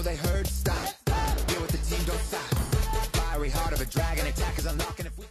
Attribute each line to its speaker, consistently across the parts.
Speaker 1: know they heard. Stop. Get with the team, don't stop. Fiery heart of a dragon, attackers unlocking if we.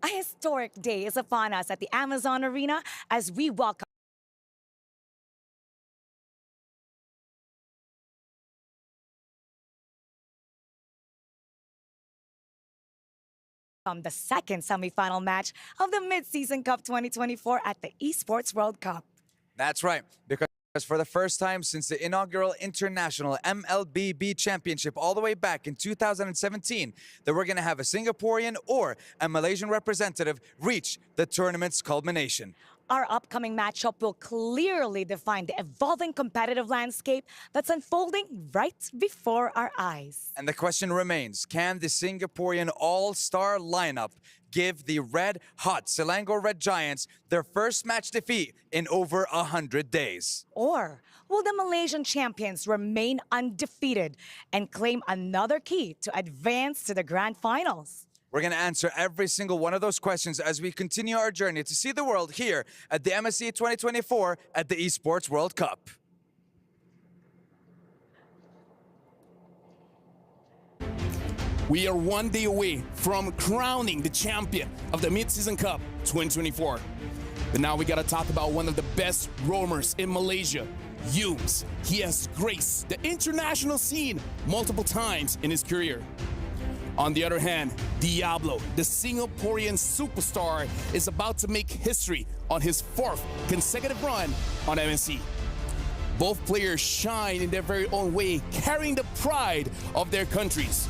Speaker 2: A historic day is upon us at the Amazon Arena as we welcome the second semifinal match of the Mid-Season Cup 2024 at the Esports World Cup.
Speaker 3: That's right, because for the first time since the inaugural international MLBB championship all the way back in 2017, that we're going to have a Singaporean or a Malaysian representative reach the tournament's culmination.
Speaker 2: Our upcoming matchup will clearly define the evolving competitive landscape that's unfolding right before our eyes.
Speaker 3: And the question remains, can the Singaporean all-star lineup give the red-hot Selangor Red Giants their first match defeat in over 100 days?
Speaker 2: Or will the Malaysian champions remain undefeated and claim another key to advance to the grand finals?
Speaker 3: We're going to answer every single one of those questions as we continue our journey to see the world here at the MSC 2024 at the Esports World Cup.
Speaker 4: We are one day away from crowning the champion of the Mid-Season Cup 2024. But now we got to talk about one of the best roamers in Malaysia, Yums. He has graced the international scene multiple times in his career. On the other hand, Diablo, the Singaporean superstar, is about to make history on his fourth consecutive run on MSC. Both players shine in their very own way, carrying the pride of their countries.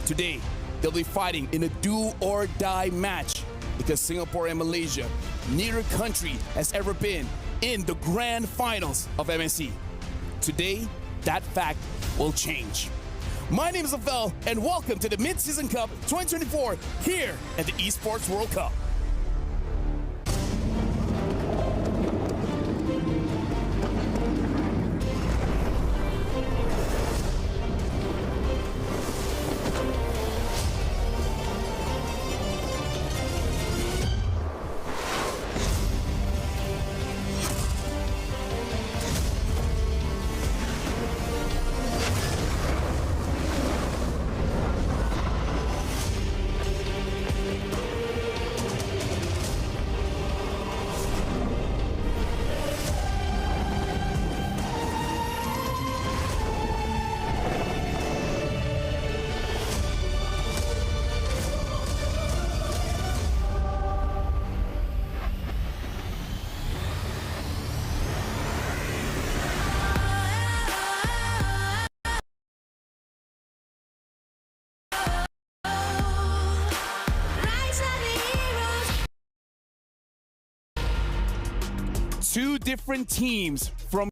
Speaker 4: Today, they'll be fighting in a do-or-die match because Singapore and Malaysia, neither country has ever been in the grand finals of MSC. Today, that fact will change. My name is Afel, and welcome to the Mid-Season Cup 2024 here at the Esports World Cup. Two different teams from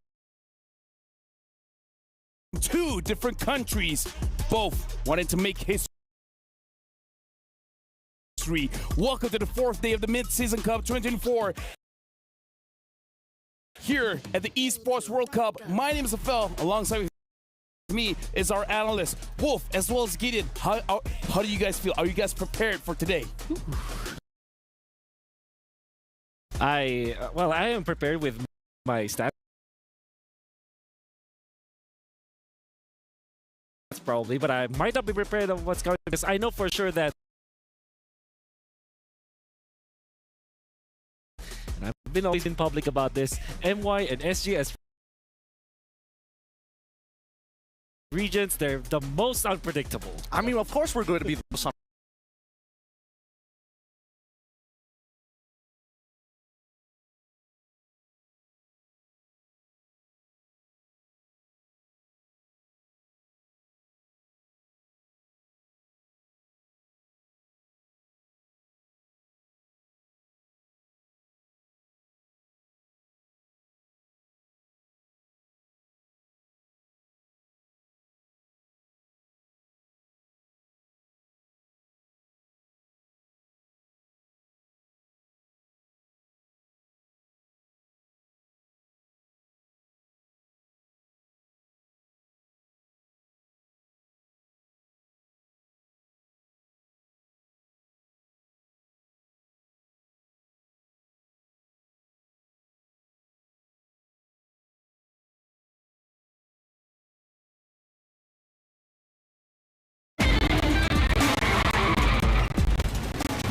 Speaker 4: two different countries, both wanted to make history. Welcome to the fourth day of the Mid-Season Cup 2024 here at the Esports World Cup. My name is Afel. Alongside with me is our analyst, Wolf, as well as Gideon. How do you guys feel? Are you guys prepared for today?
Speaker 5: I am prepared with my stats probably, but I might not be prepared of what's coming because I know for sure that. And I've been always in public about this. MY and SG as regions, they're the most unpredictable.
Speaker 6: I mean, of course we're going to be the most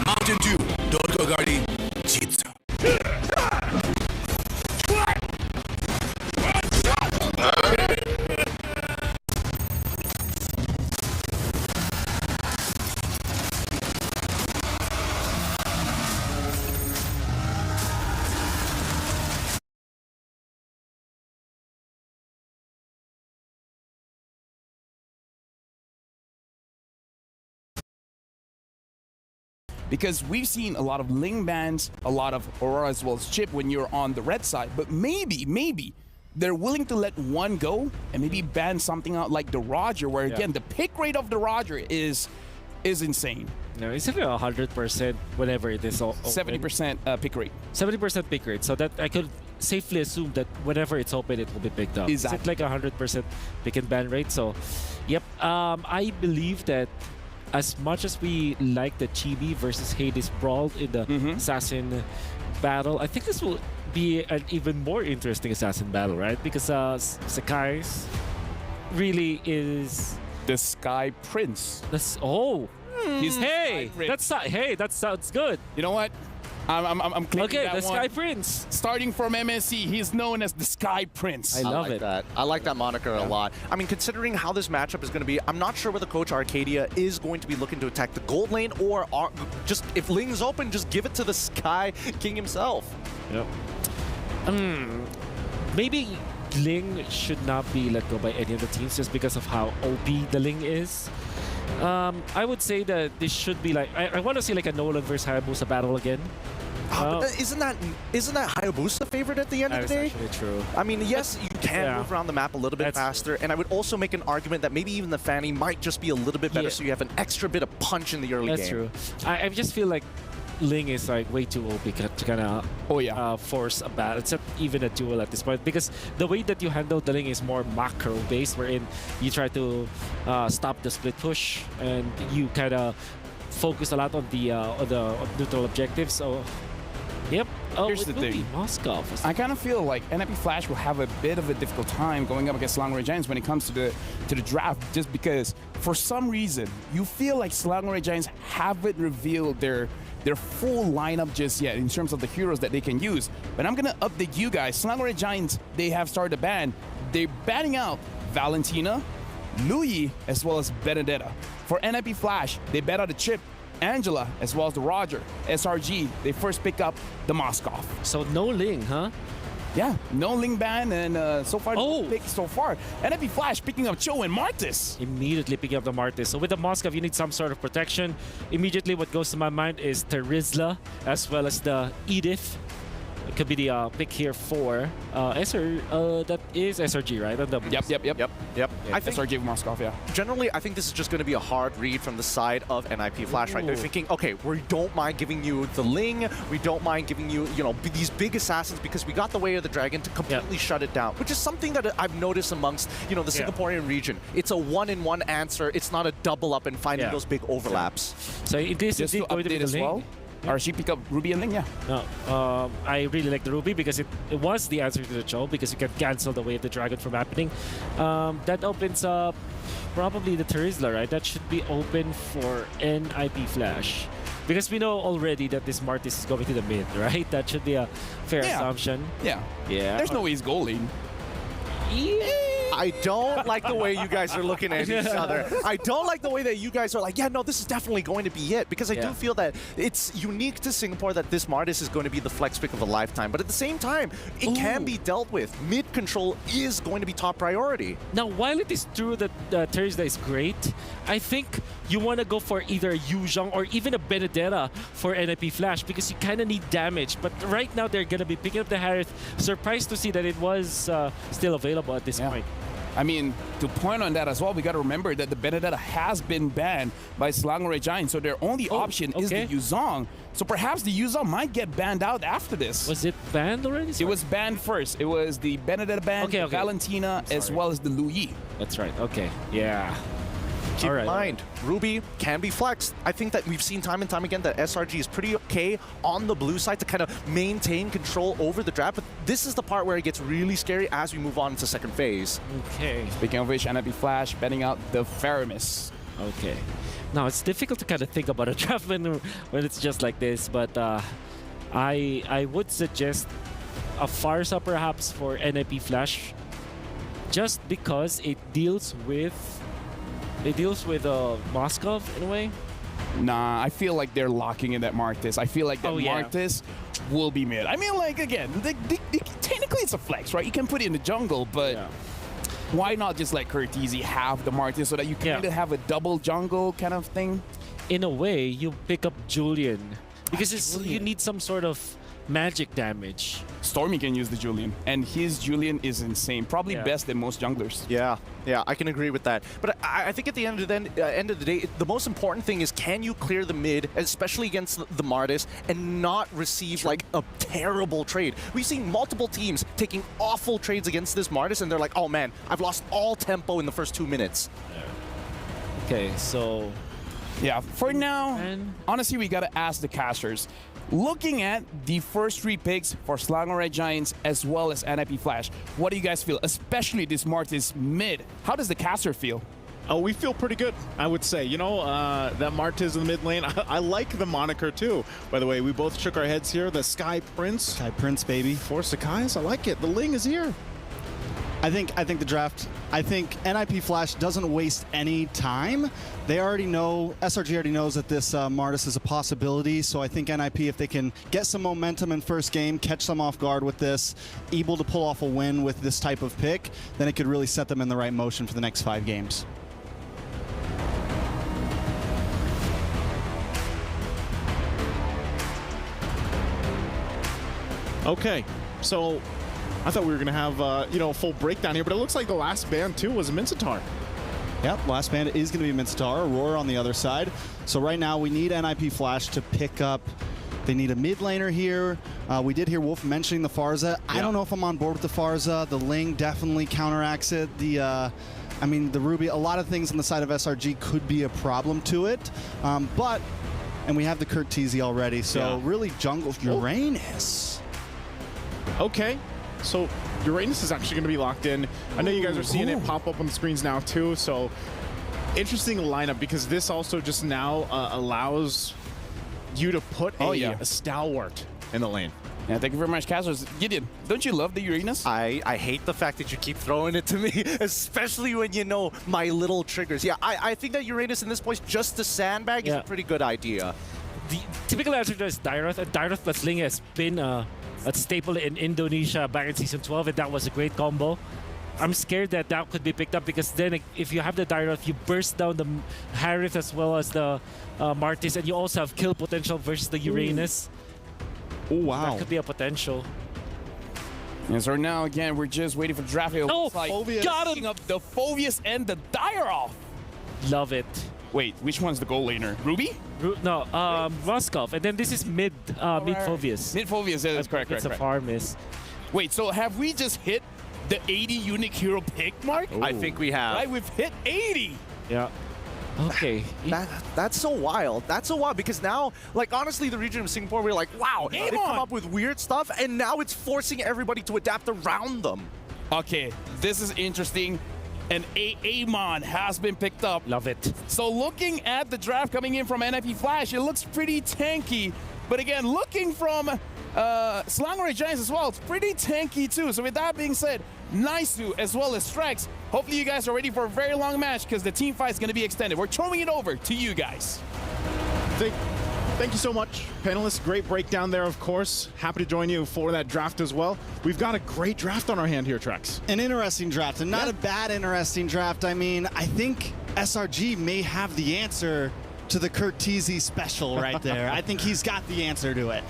Speaker 7: Mountain Dew, Dortogari, Jitsu.
Speaker 4: Because we've seen a lot of Ling bans, a lot of Aurora as well as Chip when you're on the red side, but maybe they're willing to let one go and maybe ban something out like the Roger, where again the pick rate of the Roger is insane.
Speaker 5: No, it's like 100% whenever it is.
Speaker 4: 70% pick rate.
Speaker 5: 70% pick rate, so that I could safely assume that whenever it's open, it will be picked up.
Speaker 4: Exactly.
Speaker 5: It's like 100% pick and ban rate. So, yep. I believe that as much as we like the Chibi versus Hades brawl in the Assassin battle, I think this will be an even more interesting Assassin battle, right? Because Sakai's really is
Speaker 4: The Sky Prince.
Speaker 5: He's
Speaker 4: Sky Prince.
Speaker 5: That sounds good.
Speaker 4: You know what? I'm clicking
Speaker 5: Okay,
Speaker 4: that
Speaker 5: the
Speaker 4: one.
Speaker 5: Sky Prince.
Speaker 4: Starting from MSC, he's known as the Sky Prince.
Speaker 5: I love
Speaker 6: like
Speaker 5: it.
Speaker 6: that. I like that moniker a lot. I mean, considering how this matchup is going to be, I'm not sure whether Coach Arcadia is going to be looking to attack the gold lane or just if Ling's open, just give it to the Sky King himself.
Speaker 5: Yep. Maybe Ling should not be let go by any of the teams just because of how OP the Ling is. I would say that this should be like I want to see like a Nolan versus Hayabusa battle again.
Speaker 6: But isn't that Hayabusa favorite at the end of the day?
Speaker 5: Actually true.
Speaker 6: I mean, yes, you can move around the map a little bit
Speaker 5: That's
Speaker 6: faster, and I would also make an argument that maybe even the Fanny might just be a little bit better, so you have an extra bit of punch in the early game.
Speaker 5: That's true. I just feel like Ling is like way too OP to kind of force a battle. It's not even a duel at this point because the way that you handle the Ling is more macro based, wherein you try to stop the split push and you kind of focus a lot on the neutral objectives. So, yep.
Speaker 4: Here's the thing.
Speaker 5: Moscow.
Speaker 4: I kind of feel like NIP Flash will have a bit of a difficult time going up against Selangor Giants when it comes to the draft, just because for some reason you feel like Selangor Giants haven't revealed their full lineup just yet in terms of the heroes that they can use. But I'm gonna update you guys. Selangor Giants, they have started a ban. They're banning out Valentina, Louis, as well as Benedetta. For NIP Flash, they ban out the Chip, Angela, as well as the Roger. SRG, they first pick up the Moskov.
Speaker 5: So no Ling, huh?
Speaker 4: Yeah, no Ling ban, and so far, no pick so far. NIP Flash picking up Cho and Martis.
Speaker 5: Immediately picking up the Martis. So with the Moskov, you need some sort of protection. Immediately what goes to my mind is Terizla, as well as the Edith. It could be the pick here for that is SRG, right? On the
Speaker 6: Yep.
Speaker 4: I think SRG Moskov, yeah.
Speaker 6: Generally, I think this is just going to be a hard read from the side of NIP Flash, right? They're thinking, okay, we don't mind giving you the Ling, we don't mind giving you, these big assassins because we got the Way of the Dragon to completely shut it down, which is something that I've noticed amongst, the Singaporean region. It's a one-in-one answer. It's not a double up and finding those big overlaps.
Speaker 5: So it is
Speaker 4: just to
Speaker 5: going to be
Speaker 4: update
Speaker 5: the
Speaker 4: as
Speaker 5: Ling.
Speaker 4: well. RG pick up Ruby and Ling, yeah.
Speaker 5: No, I really like the Ruby because it was the answer to the Cho because you can cancel the Way of the Dragon from happening. That opens up probably the Terizla, right? That should be open for NIP Flash. Because we know already that this Martis is going to the mid, right? That should be a fair assumption.
Speaker 4: Yeah.
Speaker 5: Yeah.
Speaker 4: There's no way he's goal lane.
Speaker 6: I don't like the way you guys are looking at each other. I don't like the way that you guys are like, yeah, no, this is definitely going to be it. Because I do feel that it's unique to Singapore that this Martis is going to be the flex pick of a lifetime. But at the same time, it can be dealt with. Mid control is going to be top priority.
Speaker 5: Now, while it is true that Terizla is great, I think you want to go for either a Yuzhong or even a Benedetta for NIP Flash because you kind of need damage. But right now, they're going to be picking up the Harith. Surprised to see that it was still available at this point.
Speaker 4: I mean, to point on that as well, we got to remember that the Benedetta has been banned by Selangor Giant, so their only option is the Yuzhong. So perhaps the Yuzhong might get banned out after this.
Speaker 5: Was it banned already?
Speaker 4: It was banned first. It was the Benedetta ban, the Valentina, as well as the Lu Yi.
Speaker 5: That's right. Okay. Yeah.
Speaker 6: Keep in mind, Ruby can be flexed. I think that we've seen time and time again that SRG is pretty okay on the blue side to kind of maintain control over the draft, but this is the part where it gets really scary as we move on into second phase.
Speaker 5: Okay.
Speaker 4: Speaking of which, NIP Flash betting out the Faramis.
Speaker 5: Okay. Now, it's difficult to kind of think about a draft when it's just like this, but I would suggest a Farsa perhaps for NIP Flash just because it deals with Moskov in a way.
Speaker 4: Nah, I feel like they're locking in that Martis. I feel like that Martis will be mid. I mean, like, again, technically it's a flex, right? You can put it in the jungle, but why not just let Curtizi have the Martis so that you kind of have a double jungle kind of thing?
Speaker 5: In a way, you pick up Julian because you need some sort of magic damage.
Speaker 4: Stormy can use the Julian, and his Julian is insane. Probably best than most junglers.
Speaker 6: Yeah, I can agree with that. But I think at the end of the day, the most important thing is can you clear the mid, especially against the Martis, and not receive like a terrible trade. We've seen multiple teams taking awful trades against this Martis, and they're like, oh man, I've lost all tempo in the first 2 minutes.
Speaker 5: Okay, so...
Speaker 4: Yeah, for now, honestly, we gotta ask the casters. Looking at the first 3 picks for Selangor Giants as well as NIP Flash, what do you guys feel? Especially this Martis mid. How does the caster feel?
Speaker 8: Oh, we feel pretty good, I would say. You know, that Martis in the mid lane, I like the moniker too. By the way, we both shook our heads here. The Sky Prince.
Speaker 9: Sky Prince, baby.
Speaker 8: For Sakai's, I like it. The Ling is here.
Speaker 9: I think the draft, I think NIP Flash doesn't waste any time. They already know, SRG already knows that this Martis is a possibility, so I think NIP, if they can get some momentum in first game, catch them off guard with this, able to pull off a win with this type of pick, then it could really set them in the right motion for the next 5 games.
Speaker 8: Okay, so I thought we were going to have, you know, a full breakdown here, but it looks like the last ban, too, was Mincetar.
Speaker 9: Yep, last ban is going to be Mincetar, Aurora on the other side. So right now we need NIP Flash to pick up. They need a mid laner here. We did hear Wolf mentioning the Farza. I don't know if I'm on board with the Farza. The Ling definitely counteracts it. I mean, the Ruby, a lot of things on the side of SRG could be a problem to it. And we have the Curtizi already, so really jungle Uranus.
Speaker 8: Okay. So Uranus is actually going to be locked in. I know you guys are seeing it pop up on the screens now too. So interesting lineup because this also just now allows you to put a stalwart in the lane.
Speaker 4: Yeah, thank you very much, Casters. Gideon, don't you love the Uranus?
Speaker 6: I hate the fact that you keep throwing it to me, especially when you know my little triggers. Yeah, I think that Uranus in this point, just the sandbag is a pretty good idea.
Speaker 5: The typical answer to is Dairoth, and Dairoth plus Ling has been a staple in Indonesia back in Season 12, and that was a great combo. I'm scared that that could be picked up because then if you have the Dairoth, you burst down the Harith as well as the Martis, and you also have kill potential versus the Uranus.
Speaker 9: Oh, wow.
Speaker 5: That could be a potential.
Speaker 4: And so now, again, we're just waiting for draft.
Speaker 5: Oh,
Speaker 4: like
Speaker 5: got him!
Speaker 4: Up the Phoveus and the Dairoth.
Speaker 5: Love it.
Speaker 4: Wait, which one's the goal laner? Ruby?
Speaker 5: No, Moskov. And then this is mid Phoveus.
Speaker 4: Mid Phoveus, that's correct.
Speaker 5: It's a far miss.
Speaker 4: Wait, so have we just hit the 80 unique hero pick mark?
Speaker 6: I think we have.
Speaker 4: Right, we've hit 80.
Speaker 5: Yeah. Okay.
Speaker 6: That's so wild. That's so wild because now, like, honestly, the region of Singapore, we're like, wow, they come up with weird stuff, and now it's forcing everybody to adapt around them.
Speaker 4: Okay, this is interesting. And Amon has been picked up.
Speaker 5: Love it.
Speaker 4: So looking at the draft coming in from NIP Flash, it looks pretty tanky. But again, looking from Slangoray Giants as well, it's pretty tanky too. So with that being said, Naisu as well as Strex, hopefully you guys are ready for a very long match because the team fight is going to be extended. We're throwing it over to you guys.
Speaker 8: Thank you so much, panelists. Great breakdown there, of course. Happy to join you for that draft as well. We've got a great draft on our hand here, Trex.
Speaker 9: An interesting draft, and not a bad interesting draft. I mean, I think SRG may have the answer to the Kurt Teasy special right there. I think he's got the answer to it.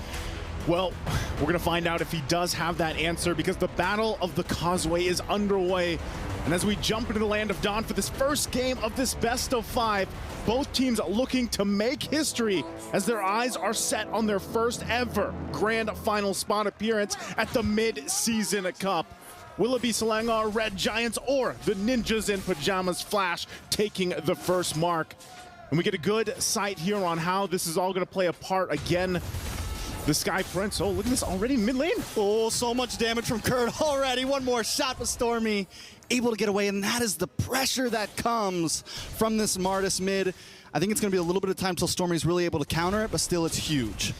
Speaker 8: Well, we're going to find out if he does have that answer because the Battle of the Causeway is underway. And as we jump into the Land of Dawn for this first game of this best of 5, both teams looking to make history as their eyes are set on their first ever grand final spot appearance at the Mid-Season Cup. Will it be Selangor Red Giants or the Ninjas in Pajamas Flash taking the first mark? And we get a good sight here on how this is all going to play a part again. The Sky Prince, oh, look at this already mid lane.
Speaker 9: Oh, so much damage from Kurt already. One more shot with Stormy, able to get away, and that is the pressure that comes from this Martis mid. I think it's going to be a little bit of time till Stormy's really able to counter it, but still it's huge.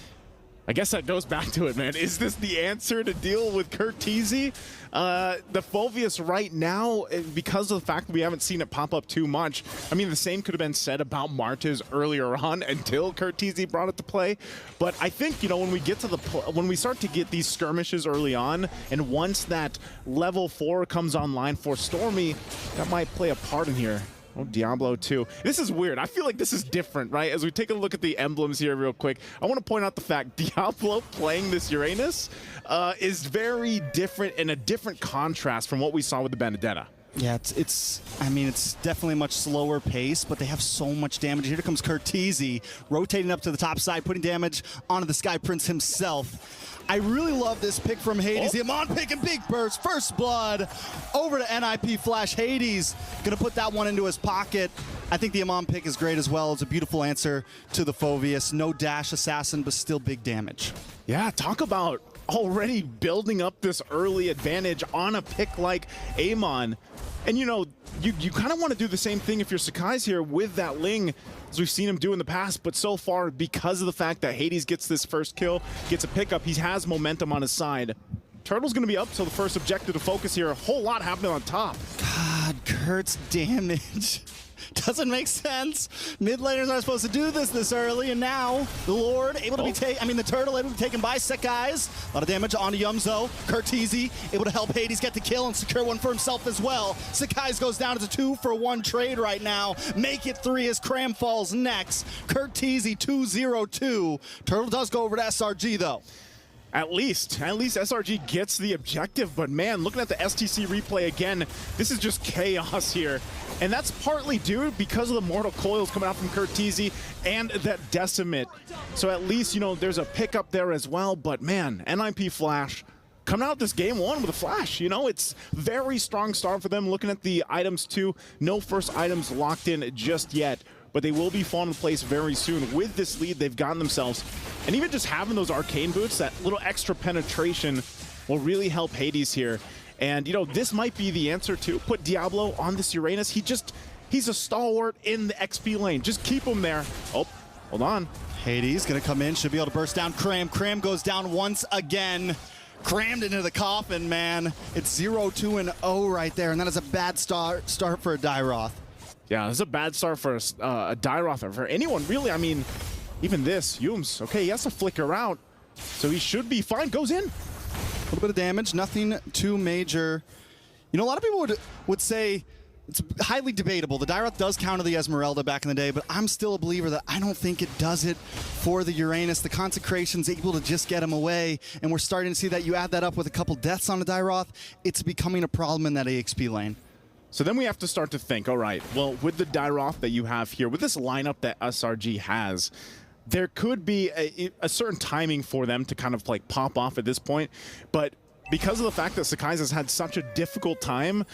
Speaker 8: I guess that goes back to it, man. Is this the answer to deal with Kurt Teasy? The Phoveus right now, because of the fact that we haven't seen it pop up too much, I mean, the same could have been said about Martis earlier on until Kurt Teasy brought it to play. But I think, you know, when we get to when we start to get these skirmishes early on, and once that level 4 comes online for Stormy, that might play a part in here. Oh, Diablo 2. This is weird. I feel like this is different, right? As we take a look at the emblems here real quick, I want to point out the fact Diablo playing this Uranus is very different and a different contrast from what we saw with the Benedetta.
Speaker 9: Yeah, I mean, it's definitely much slower pace, but they have so much damage. Here comes Kurt Teasy, rotating up to the top side, putting damage onto the Sky Prince himself. I really love this pick from Hades. The Amon pick and big burst, first blood, over to NIP Flash. Hades gonna put that one into his pocket. I think the Amon pick is great as well. It's a beautiful answer to the Phoveus. No dash assassin, but still big damage.
Speaker 8: Yeah, talk about already building up this early advantage on a pick like Amon. And you know, you kind of want to do the same thing if you're Sakai's here with that Ling, as we've seen him do in the past, but so far, because of the fact that Hades gets this first kill, gets a pickup, he has momentum on his side. Turtle's going to be up, so the first objective to focus here, a whole lot happening on top.
Speaker 9: God, Kurt's damage doesn't make sense. Mid laners aren't supposed to do this early, and now the Lord able to be the Turtle able to be taken by Sakai's. A lot of damage onto Yumzo. Kurt Teasy able to help Hades get the kill and secure one for himself as well. Sakai's goes down to 2-for-1 trade right now. Make it 3 as Cram falls next. Kurt Teasy 2-0-2. Turtle does go over to SRG though.
Speaker 8: At least SRG gets the objective, but man, looking at the STC replay again, this is just chaos here. And that's partly due because of the Mortal Coils coming out from Kurt Teasy and that Decimate. So at least, you know, there's a pickup there as well, but man, NIP Flash coming out this game 1 with a flash. You know, it's very strong start for them. Looking at the items too, no first items locked in just yet, but they will be falling into place very soon. With this lead they've gotten themselves, and even just having those arcane boots, that little extra penetration will really help Hades here. And you know, this might be the answer to put Diablo on this Uranus. He's a stalwart in the XP lane. Just keep him there. Oh, hold on.
Speaker 9: Hades gonna come in, should be able to burst down Cram. Cram goes down once again. Crammed into the coffin, man. It's 0-2-0 right there, and that is a bad start for a Dairoth.
Speaker 8: Yeah, this is a bad start for a Dairoth, or for anyone, really. I mean, even this, Yums, okay, he has to flicker out, so he should be fine. Goes in.
Speaker 9: A little bit of damage, nothing too major. You know, a lot of people would say it's highly debatable. The Dairoth does counter the Esmeralda back in the day, but I'm still a believer that I don't think it does it for the Uranus. The Consecration's able to just get him away, and we're starting to see that. You add that up with a couple deaths on the Dairoth, it's becoming a problem in that AXP lane.
Speaker 8: So then we have to start to think, all right, well, with the Dairoth that you have here, with this lineup that SRG has, there could be a certain timing for them to kind of like pop off at this point, but because of the fact that Sakai's has had such a difficult time,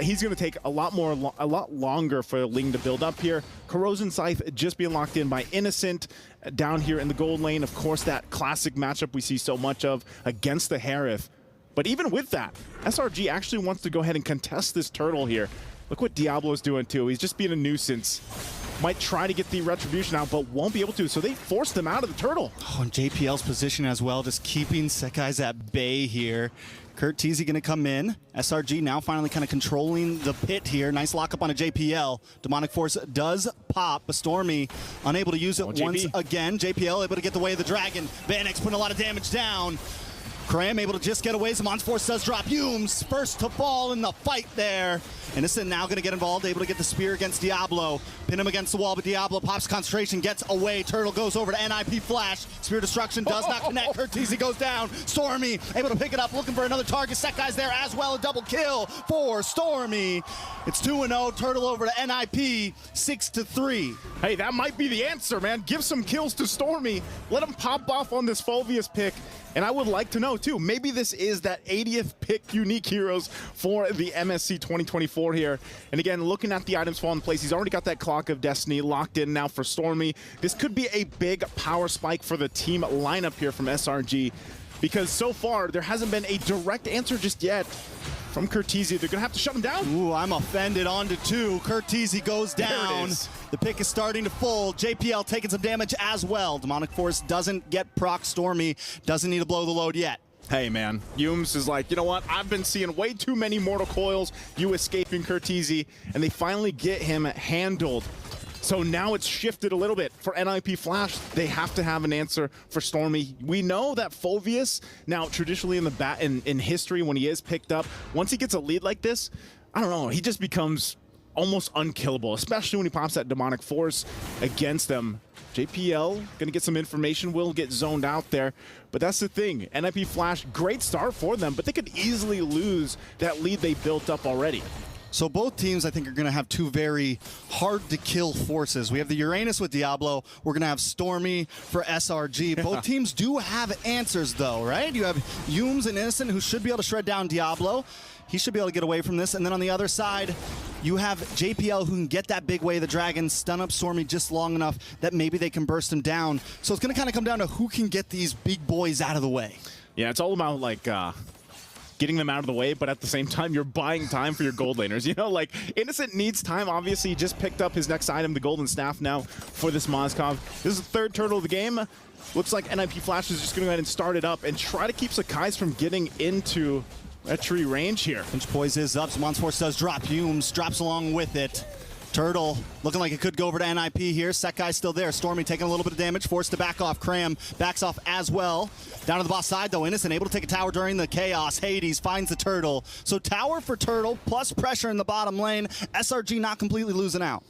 Speaker 8: he's going to take a lot longer for Ling to build up here. Corrosion Scythe just being locked in by Innocent down here in the gold lane. Of course, that classic matchup we see so much of against the Harith. But even with that, SRG actually wants to go ahead and contest this turtle here. Look what Diablo's doing too. He's just being a nuisance. Might try to get the retribution out, but won't be able to. So they forced him out of the turtle.
Speaker 9: Oh, and JPL's position as well, just keeping Sekai's at bay here. Kurt Teasy going to come in. SRG now finally kind of controlling the pit here. Nice lockup on a JPL. Demonic Force does pop, but Stormy unable to use it once again. JPL able to get the way of the dragon. Vanex putting a lot of damage down. Cram able to just get away. Zamon's Force does drop. Humes first to fall in the fight there. Innocent now going to get involved, able to get the spear against Diablo. Pin him against the wall, but Diablo pops concentration, gets away. Turtle goes over to NIP Flash. Spear Destruction does not connect. Curtizi goes down. Stormy able to pick it up, looking for another target. Sekai's there as well. A double kill for Stormy. It's 2-0. Turtle over to NIP, 6-3.
Speaker 8: Hey, that might be the answer, man. Give some kills to Stormy. Let him pop off on this Fulvius pick. And I would like to know, too, maybe this is that 80th pick unique heroes for the MSC 2024 here. And again, looking at the items fall in place, he's already got that Clock of Destiny locked in now for Stormy. This could be a big power spike for the team lineup here from SRG, because so far there hasn't been a direct answer just yet from Curtizi. They're going to have to shut him down.
Speaker 9: Ooh, I'm offended. On to 2. Curtizi goes down. The pick is starting to fold. JPL taking some damage as well. Demonic Force doesn't get proc. Stormy doesn't need to blow the load yet.
Speaker 8: Hey, man. Humes is like, you know what? I've been seeing way too many Mortal Coils. You escaping Curtizi, and they finally get him handled. So now it's shifted a little bit for NIP Flash. They have to have an answer for Stormy. We know that Fulvius, now traditionally in history when he is picked up, once he gets a lead like this, I don't know, he just becomes almost unkillable, especially when he pops that Demonic Force against them. JPL gonna get some information, will get zoned out there, but that's the thing. NIP Flash, great start for them, but they could easily lose that lead they built up already.
Speaker 9: So both teams, I think, are going to have two very hard-to-kill forces. We have the Uranus with Diablo. We're going to have Stormy for SRG. Both teams do have answers, though, right? You have Humes and Innocent, who should be able to shred down Diablo. He should be able to get away from this. And then on the other side, you have JPL, who can get that big way of the dragon, stun up Stormy just long enough that maybe they can burst him down. So it's going to kind of come down to who can get these big boys out of the way.
Speaker 8: Yeah, it's all about, like, getting them out of the way, but at the same time, you're buying time for your gold laners. You know, like, Innocent needs time. Obviously, he just picked up his next item, the Golden Staff, now for this Mozkov. This is the third turtle of the game. Looks like NIP Flash is just going to go ahead and start it up and try to keep Sakai's from getting into retry range here.
Speaker 9: Pinch Poise is up. Zamon's Force does drop. Humes drops along with it. Turtle looking like it could go over to NIP here. Sekai's still there. Stormy taking a little bit of damage, forced to back off. Cram backs off as well. Down to the boss side, though. Innocent able to take a tower during the chaos. Hades finds the turtle. So tower for turtle, plus pressure in the bottom lane. SRG not completely losing out.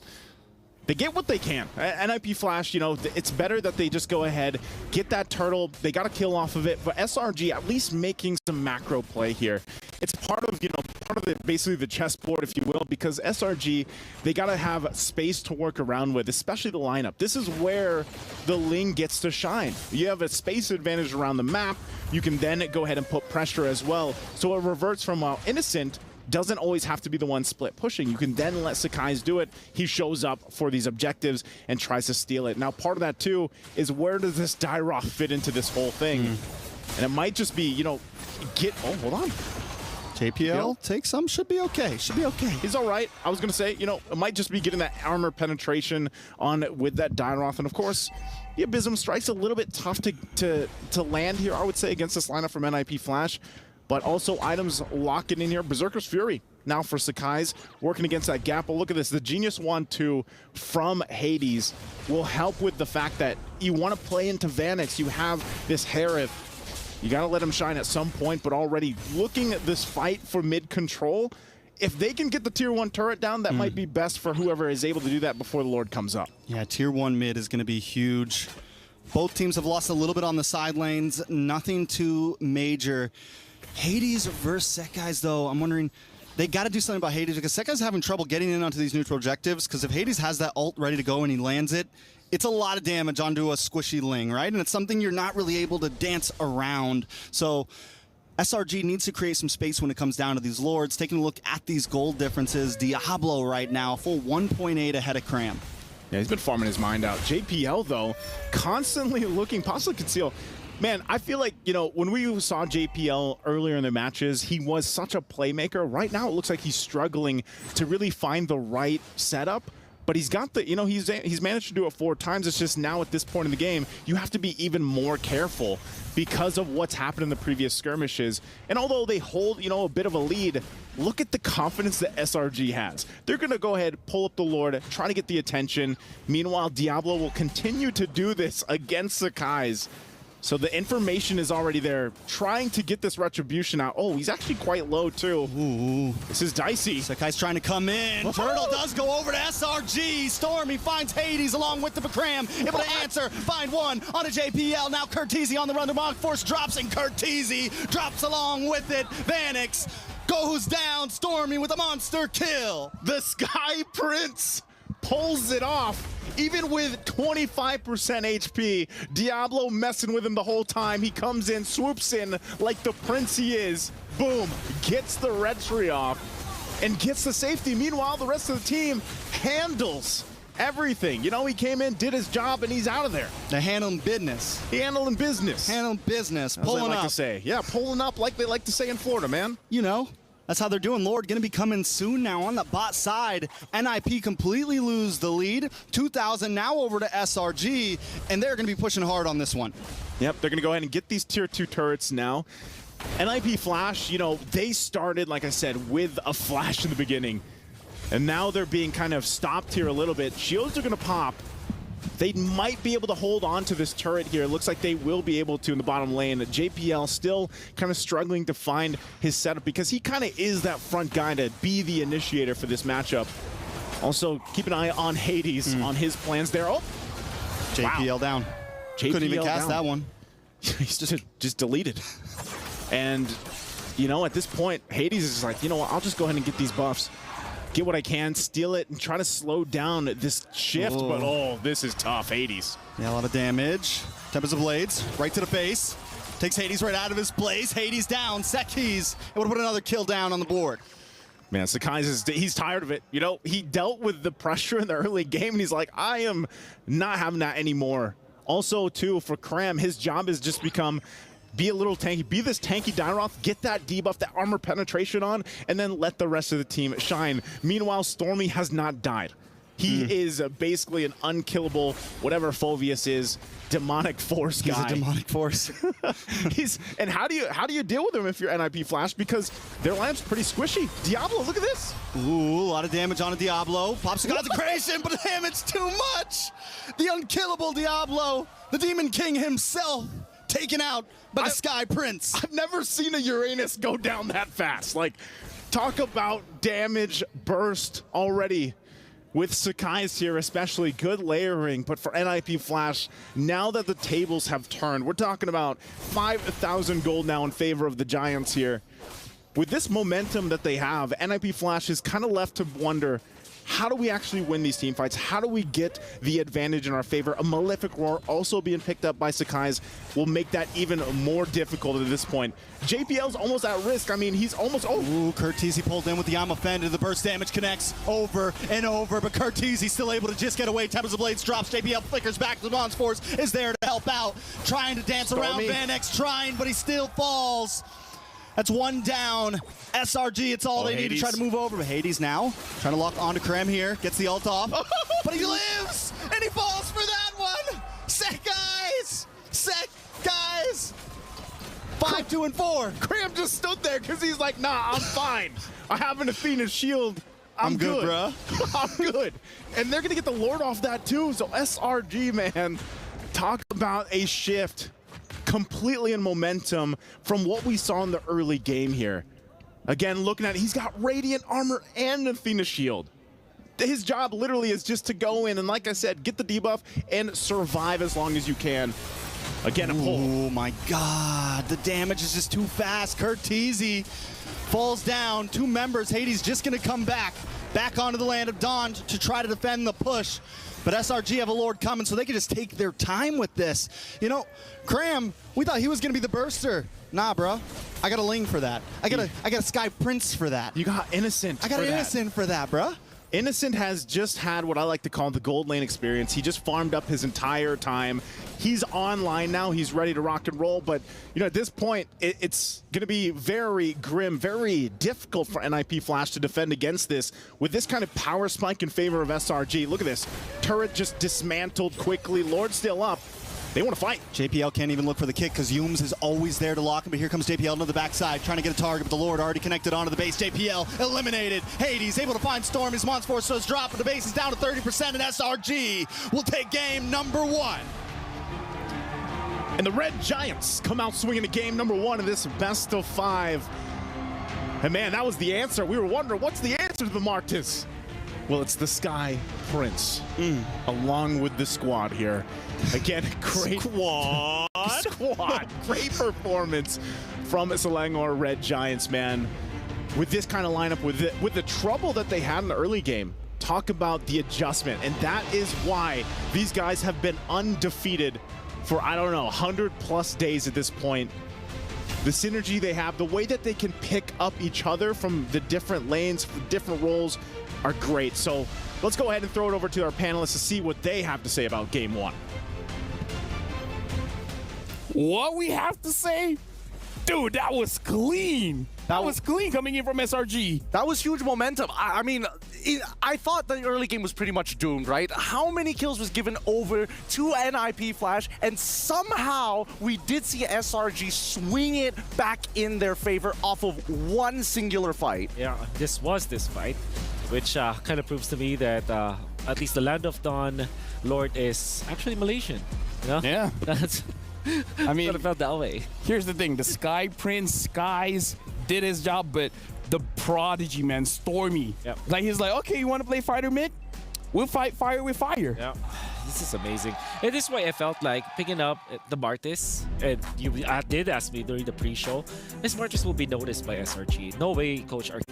Speaker 8: They get what they can. NIP Flash, you know, it's better that they just go ahead, get that turtle. They got a kill off of it, but SRG at least making some macro play here. It's part of, you know, basically the chessboard, if you will, because SRG, they got to have space to work around with, especially the lineup. This is where the Ling gets to shine. You have a space advantage around the map. You can then go ahead and put pressure as well. So it reverts from Innocent doesn't always have to be the one split pushing. You can then let Sakai's do it. He shows up for these objectives and tries to steal it. Now, part of that, too, is where does this Dyroth fit into this whole thing? And it might just be, you know, oh, hold on.
Speaker 9: JPL take some, should be okay. Should be okay.
Speaker 8: He's all right. I was going to say, you know, it might just be getting that armor penetration on with that Dyroth. And, of course, the Abysm Strike's a little bit tough to land here, I would say, against this lineup from NIP Flash. But also items locking in here. Berserker's Fury now for Sakai's, working against that gap. But look at this. The Genius Wand 2 from Hades will help with the fact that you want to play into Vanix. You have this Harith. You got to let him shine at some point, but already looking at this fight for mid-control, if they can get the tier 1 turret down, that might be best for whoever is able to do that before the Lord comes up.
Speaker 9: Yeah, tier 1 mid is going to be huge. Both teams have lost a little bit on the side lanes. Nothing too major. Hades versus Sekai's, though, I'm wondering, they got to do something about Hades because Sekai's having trouble getting in onto these neutral objectives, because if Hades has that ult ready to go and he lands it, it's a lot of damage onto a squishy Ling, right? And it's something you're not really able to dance around. So SRG needs to create some space when it comes down to these Lords. Taking a look at these gold differences, Diablo right now, full 1.8 ahead of Cram.
Speaker 8: Yeah, he's been farming his mind out. JPL, though, constantly looking, possibly conceal. Man, I feel like, you know, when we saw JPL earlier in the matches, he was such a playmaker. Right now, it looks like he's struggling to really find the right setup. But he's got the, you know, he's managed to do it 4 times. It's just now at this point in the game, you have to be even more careful because of what's happened in the previous skirmishes. And although they hold, you know, a bit of a lead, look at the confidence that SRG has. They're going to go ahead, pull up the Lord, try to get the attention. Meanwhile, Diablo will continue to do this against Sakai's. So the information is already there, trying to get this retribution out. Oh, he's actually quite low, too.
Speaker 9: Ooh.
Speaker 8: This is dicey.
Speaker 9: Sakai's trying to come in. Turtle does go over to SRG. Stormy finds Hades along with the Bakram. Able to answer. Find one on a JPL. Now Curtizi on the run. The Monk Force drops, and Curtizi drops along with it. Vanix goes down. Stormy with a monster kill.
Speaker 8: The Sky Prince pulls it off. Even with 25% HP, Diablo messing with him the whole time. He comes in, swoops in like the prince he is. Boom, gets the retry off and gets the safety. Meanwhile, the rest of the team handles everything. You know, he came in, did his job, and he's out of there.
Speaker 9: They're handling business.
Speaker 8: Handling business.
Speaker 9: Handling business.
Speaker 8: Pulling
Speaker 9: Pulling
Speaker 8: like
Speaker 9: up.
Speaker 8: to say. Yeah, pulling up like they like to say in Florida, man.
Speaker 9: You know, that's how they're doing. Lord going to be coming soon now on the bot side. NIP completely lose the lead. 2,000 now over to SRG, and they're going to be pushing hard on this one.
Speaker 8: Yep, they're going to go ahead and get these tier 2 turrets now. NIP Flash, you know, they started, like I said, with a flash in the beginning. And now they're being kind of stopped here a little bit. Shields are going to pop. They might be able to hold on to this turret here. It looks like they will be able to in the bottom lane. JPL still kind of struggling to find his setup because he kind of is that front guy to be the initiator for this matchup. Also, keep an eye on Hades on his plans there. Oh,
Speaker 9: JPL
Speaker 8: wow.
Speaker 9: down.
Speaker 8: JPL
Speaker 9: Couldn't even cast
Speaker 8: down.
Speaker 9: that one.
Speaker 8: He's just deleted. And, you know, at this point, Hades is like, you know what, I'll just go ahead and get these buffs. Get what I can, steal it, and try to slow down this shift.
Speaker 9: Whoa.
Speaker 8: But, oh, this is tough. Hades.
Speaker 9: Yeah, a lot of damage. Tempest of Blades, right to the face. Takes Hades right out of his place. Hades down. Sekis able to put another kill down on the board.
Speaker 8: Man, Sakai's he's tired of it. You know, he dealt with the pressure in the early game, and he's like, I am not having that anymore. Also, too, for Cram, his job has just become be a little tanky, be this tanky Dynroth, get that debuff, that armor penetration on, and then let the rest of the team shine. Meanwhile, Stormy has not died. He is basically an unkillable, whatever Phoveus is, demonic force guy.
Speaker 9: He's a demonic force.
Speaker 8: And how do you deal with him if you're NIP Flash? Because their lineup's pretty squishy. Diablo, look at this.
Speaker 9: Ooh, a lot of damage on a Diablo. Pops a consecration, but damn, it's too much. The unkillable Diablo, the Demon King himself, taken out by the Sky Prince.
Speaker 8: I've never seen a Uranus go down that fast. Like, talk about damage burst already. With Sakai's here, especially good layering, but for NIP Flash, now that the tables have turned, we're talking about 5,000 gold now in favor of the Giants here. With this momentum that they have, NIP Flash is kind of left to wonder, how do we actually win these team fights? How do we get the advantage in our favor? A Malefic Roar also being picked up by Sakai's will make that even more difficult at this point. JPL's almost at risk. I mean, he's almost... Oh.
Speaker 9: Ooh, Curtizi pulled in with the Yama Fender. The burst damage connects over and over, but Curtizi still able to just get away. Tempest of Blades drops. JPL flickers back. The Mons Force is there to help out. Trying to dance around. Van X trying, but he still falls. That's one down. SRG, it's all they need to try to move over. But Hades now trying to lock onto Krem here. Gets the ult off. But he lives! And he falls for that one! Sec, guys! 5, 2, and 4.
Speaker 8: Cram just stood there because he's like, nah, I'm fine. I have an Athena shield. I'm
Speaker 9: good, bro.
Speaker 8: I'm good. And they're going to get the Lord off that too. So SRG, man, talk about a shift completely in momentum from what we saw in the early game here. Again, looking at it, he's got Radiant Armor and Athena Shield. His job literally is just to go in and, like I said, get the debuff and survive as long as you can. Again, a pull.
Speaker 9: Oh my God, the damage is just too fast. Curtizi falls down. 2 members. Hades just gonna come back onto the land of Dawn to try to defend the push. But SRG have a Lord coming, so they can just take their time with this. You know, Cram, we thought he was gonna be the burster. Nah, bro. I got a Ling for that. I got a Sky Prince for that.
Speaker 8: You got Innocent.
Speaker 9: I got an Innocent for that, bruh.
Speaker 8: Innocent has just had what I like to call the gold lane experience. He just farmed up his entire time. He's online now. He's ready to rock and roll. But, you know, at this point, it's going to be very grim, very difficult for NIP Flash to defend against this. With this kind of power spike in favor of SRG. Look at this. Turret just dismantled quickly. Lord still up. They want to fight.
Speaker 9: JPL can't even look for the kick because Yooms is always there to lock him, but here comes JPL to the backside, trying to get a target, but the Lord already connected onto the base. JPL eliminated. Hades able to find Storm. His Mons Force does drop, but the base is down to 30%, and SRG will take game number 1.
Speaker 8: And the Red Giants come out swinging to game number 1 of this best of 5. And man, that was the answer. We were wondering, what's the answer to the Martis? Well, it's the Sky Prince, along with the squad here. Again, great squad. Great performance from Selangor Red Giants, man. With this kind of lineup, with the trouble that they had in the early game, talk about the adjustment. And that is why these guys have been undefeated for, I don't know, 100+ days at this point. The synergy they have, the way that they can pick up each other from the different lanes, different roles, are great. So let's go ahead and throw it over to our panelists to see what they have to say about game 1.
Speaker 4: What we have to say? Dude, that was clean. That was clean coming in from SRG.
Speaker 6: That was huge momentum. I mean, I thought the early game was pretty much doomed, right? How many kills was given over to NIP Flash, and somehow we did see SRG swing it back in their favor off of one singular fight.
Speaker 5: Yeah, this fight, which kind of proves to me that at least the Land of Dawn Lord is actually Malaysian. You know?
Speaker 4: Yeah.
Speaker 5: That's...
Speaker 4: I mean,
Speaker 5: it felt that way.
Speaker 4: Here's the thing: the Sky Prince Skies did his job, but the Prodigy, man, Stormy, like he's like, okay, you want to play fighter mid? We'll fight fire with fire.
Speaker 5: Yeah, this is amazing. And this is why I felt like picking up the Martis, and you did ask me during the pre-show, this Martis will be noticed by SRG. No way, Coach Arthur.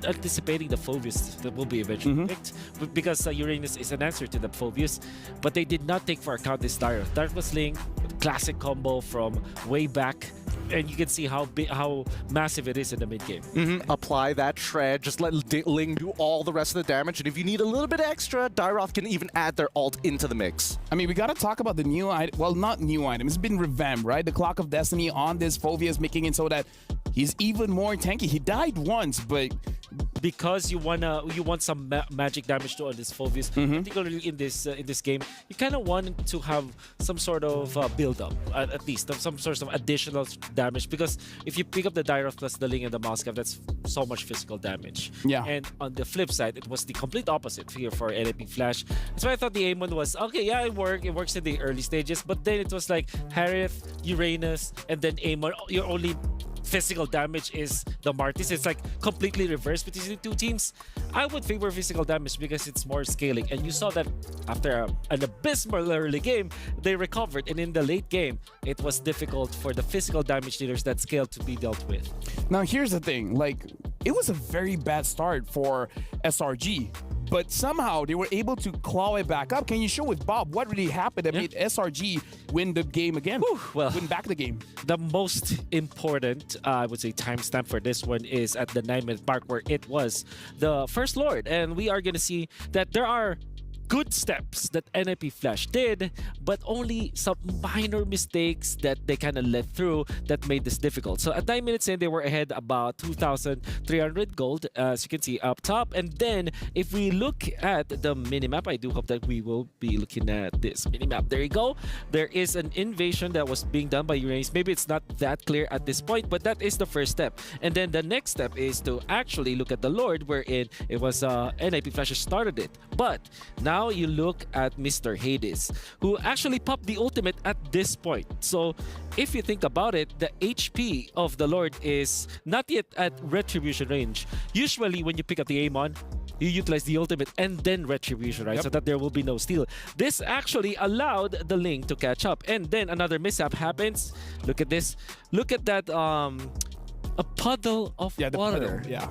Speaker 5: Anticipating the Phoveus that will be eventually picked, because Uranus is an answer to the Phoveus, but they did not take for account this Darth Ling, classic combo from way back, and you can see how massive it is in the mid game.
Speaker 6: Apply that shred, just let Ling do all the rest of the damage, and if you need a little bit extra, Dyroth can even add their ult into the mix.
Speaker 4: I mean, we gotta talk about the new item. Well, not new item. It's been revamped, right? The Clock of Destiny on this Phoveus, making it so that he's even more tanky. He died once, but
Speaker 5: because you want some magic damage to on this Phoveus, particularly in this game, you kind of want to have some sort of build up, at least some sort of additional damage. Because if you pick up the Dyroth plus the Ling and the Mousecap, that's so much physical damage.
Speaker 4: Yeah.
Speaker 5: And on the flip side, it was the complete opposite here for NIP Flash. That's why I thought the Amon was okay. Yeah, it works in the early stages, but then it was like Harith, Uranus, and then Amon. Your only physical damage is the Martis. It's like completely reversed between the two teams. I would favor physical damage because it's more scaling, and you saw that after an abysmal early game, they recovered, and in the late game, it was difficult for the physical damage dealers that scale to be dealt with.
Speaker 4: now here's the thing, like, it was a very bad start for SRG, but somehow they were able to claw it back up. Can you show with Bob what really happened that made SRG win the game again?
Speaker 5: Well,
Speaker 4: win back the game.
Speaker 5: The most important, I would say, timestamp for this one is at the 9-minute mark, where it was the First Lord, and we are going to see that there are good steps that NIP Flash did, but only some minor mistakes that they kind of let through that made this difficult. So at 9 minutes in, they were ahead about 2,300 gold, as you can see up top. And then if we look at the minimap, I do hope that we will be looking at this minimap. There you go. There is an invasion that was being done by Uranus. Maybe it's not that clear at this point, but that is the first step. And then the next step is to actually look at the Lord, wherein it was NIP Flash started it. But now you look at Mr. Hades, who actually popped the ultimate at this point. So if you think about it, the HP of the Lord is not yet at retribution range. Usually when you pick up the Amon, you utilize the ultimate and then retribution, right? So that there will be no steal. This actually allowed the Ling to catch up, and then another mishap happens. Look at this. Look at that, a puddle of water.
Speaker 4: Yeah.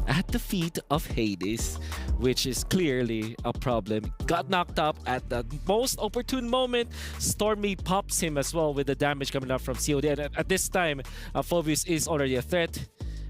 Speaker 5: At the feet of Hades, which is clearly a problem. Got knocked up at the most opportune moment. Stormy pops him as well with the damage coming up from COD. And at this time, Phoebus is already a threat,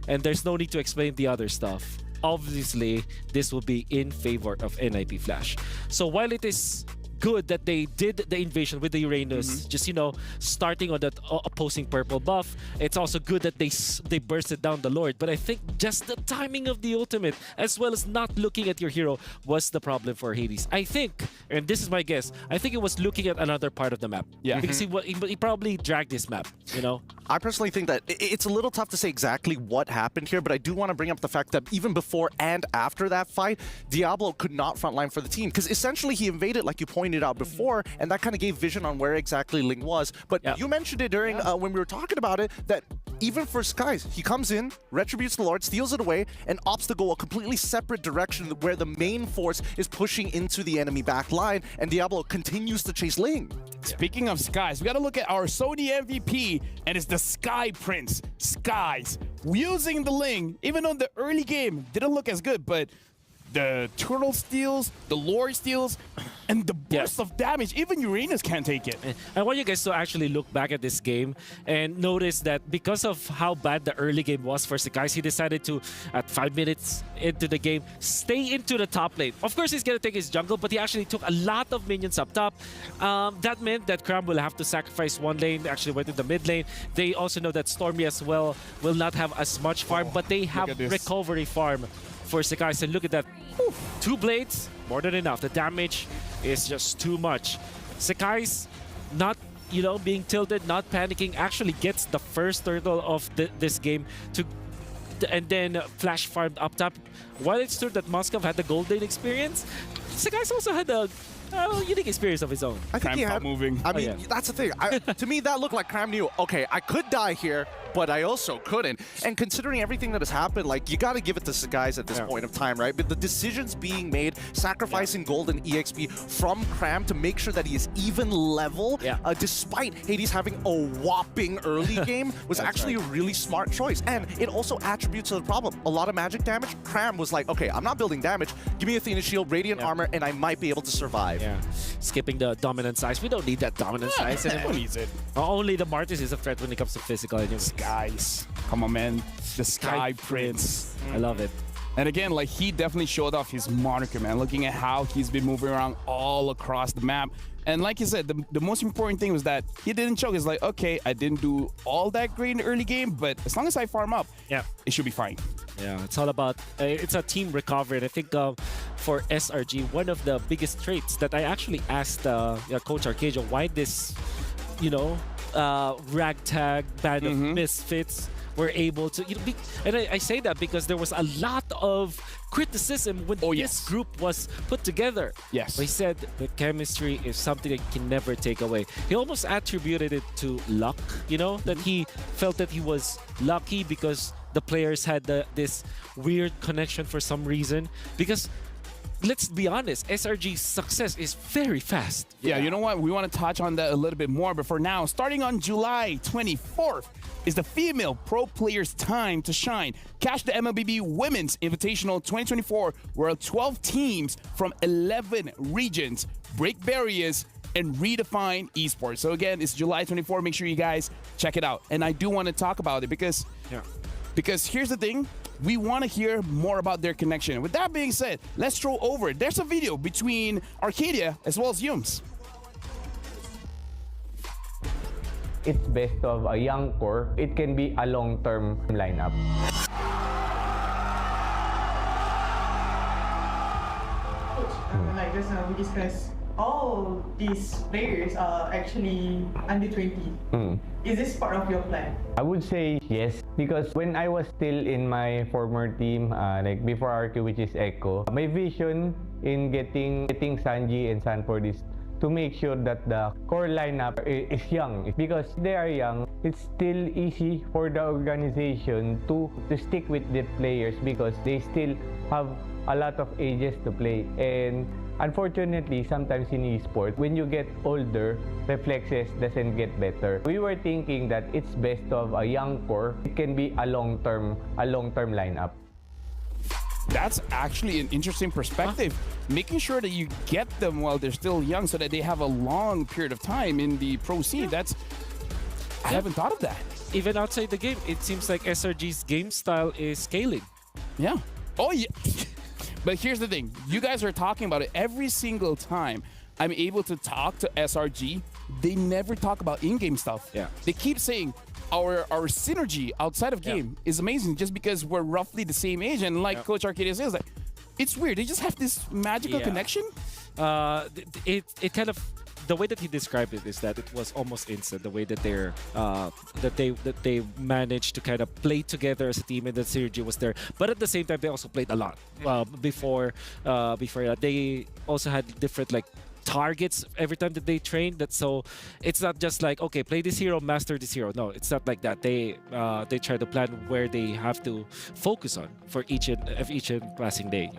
Speaker 5: and there's no need to explain the other stuff. Obviously, this will be in favor of NIP Flash. So while it is good that they did the invasion with the Uranus, just, you know, starting on that opposing purple buff, it's also good that they bursted down the Lord. But I think just the timing of the ultimate, as well as not looking at your hero, was the problem for Hades. I think, and this is my guess, I think it was looking at another part of the map. Yeah. Because he probably dragged this map, you know?
Speaker 6: I personally think that it's a little tough to say exactly what happened here, but I do want to bring up the fact that even before and after that fight, Diablo could not frontline for the team, because essentially he invaded, like you pointed out before, and that kind of gave vision on where exactly Ling was. But you mentioned it during when we were talking about it, that even for Skies, he comes in, retributes the Lord, steals it away, and opts to go a completely separate direction where the main force is pushing into the enemy back line, and Diablo continues to chase Ling.
Speaker 4: Speaking of Skies, we got to look at our Sony MVP, and it's the Sky Prince, Skies, using the Ling. Even though the early game didn't look as good, but the turtle steals, the lore steals, and the burst of damage, even Uranus can't take it.
Speaker 5: I want you guys to actually look back at this game and notice that because of how bad the early game was for Sakai, he decided to, at 5 minutes into the game, stay into the top lane. Of course, he's going to take his jungle, but he actually took a lot of minions up top. That meant that Cram will have to sacrifice one lane, actually went in the mid lane. They also know that Stormy as well will not have as much farm, but they have recovery farm for Sakai. So look at that. 2 blades, more than enough. The damage is just too much. Sakai's not, you know, being tilted, not panicking, actually gets the first turtle of this game and then flash farmed up top. While it's true that Moskov had the golden experience, Sakai's also had a unique experience of his own.
Speaker 6: I think he had moving. I mean, that's the thing. To me, that looked like Cram knew, okay, I could die here, but I also couldn't. And considering everything that has happened, like, you got to give it to Sakai at this point of time, right? But the decisions being made, sacrificing gold and EXP from Cram to make sure that he is even level, despite Hades having a whopping early game, was actually a really smart choice. And it also attributes to the problem. A lot of magic damage. Cram was like, okay, I'm not building damage. Give me Athena Shield, Radiant Armor, and I might be able to survive.
Speaker 5: Yeah, skipping the dominant size. We don't need that dominant size anymore.
Speaker 4: Needs it.
Speaker 5: Only the Martis is a threat when it comes to physical.
Speaker 4: Skies, come on, man. The Sky Prince.
Speaker 5: I love it.
Speaker 4: And again, like, he definitely showed off his moniker, man. Looking at how he's been moving around all across the map. And like you said, the most important thing was that he didn't choke. It's like, okay, I didn't do all that great in the early game, but as long as I farm up, it should be fine.
Speaker 5: Yeah, it's all about, it's a team recovery. And I think for SRG, one of the biggest traits that I actually asked Coach Arcadio, why this, you know, ragtag band of misfits were able to, you know, and I say that because there was a lot of criticism when this group was put together.
Speaker 4: Yes.
Speaker 5: But he said the chemistry is something that you can never take away. He almost attributed it to luck, you know, that he felt that he was lucky because the players had this weird connection for some reason. Because let's be honest, SRG's success is very fast.
Speaker 4: Yeah, you know what? We want to touch on that a little bit more, but for now, starting on July 24th, is the female pro players' time to shine. Catch the MLBB Women's Invitational 2024, where 12 teams from 11 regions break barriers and redefine esports. So again, it's July 24. Make sure you guys check it out. And I do want to talk about it because here's the thing. We want to hear more about their connection. With that being said, let's throw over. There's a video between Arcadia as well as Yums.
Speaker 10: It's best of a young core. It can be a long-term lineup.
Speaker 11: Like just now we discussed, all these players are actually under 20. Is this part of your plan?
Speaker 10: I would say yes, because when I was still in my former team, like before RQ, which is Echo, my vision in getting Sanji and Sanford is to make sure that the core lineup is young. Because they are young, it's still easy for the organization to stick with the players because they still have a lot of ages to play. And unfortunately, sometimes in esports, when you get older, reflexes doesn't get better. We were thinking that it's best of a young core. It can be a long-term lineup.
Speaker 4: That's actually an interesting perspective. Making sure that you get them while they're still young so that they have a long period of time in the pro scene. That's... I haven't thought of that.
Speaker 5: Even outside the game, it seems like SRG's game style is scaling.
Speaker 4: Yeah. Oh, yeah. But here's the thing. You guys are talking about it every single time I'm able to talk to SRG. They never talk about in-game stuff.
Speaker 5: Yeah.
Speaker 4: They keep saying our synergy outside of game is amazing just because we're roughly the same age. And like Coach Arcadia says, like, it's weird. They just have this magical connection.
Speaker 5: It kind of... The way that he described it is that it was almost instant. The way that they managed to kind of play together as a team, and the synergy was there. But at the same time, they also played a lot before that. They also had different targets every time that they trained. So it's not just like, okay, play this hero, master this hero. No, it's not like that. They try to plan where they have to focus on for each and passing day.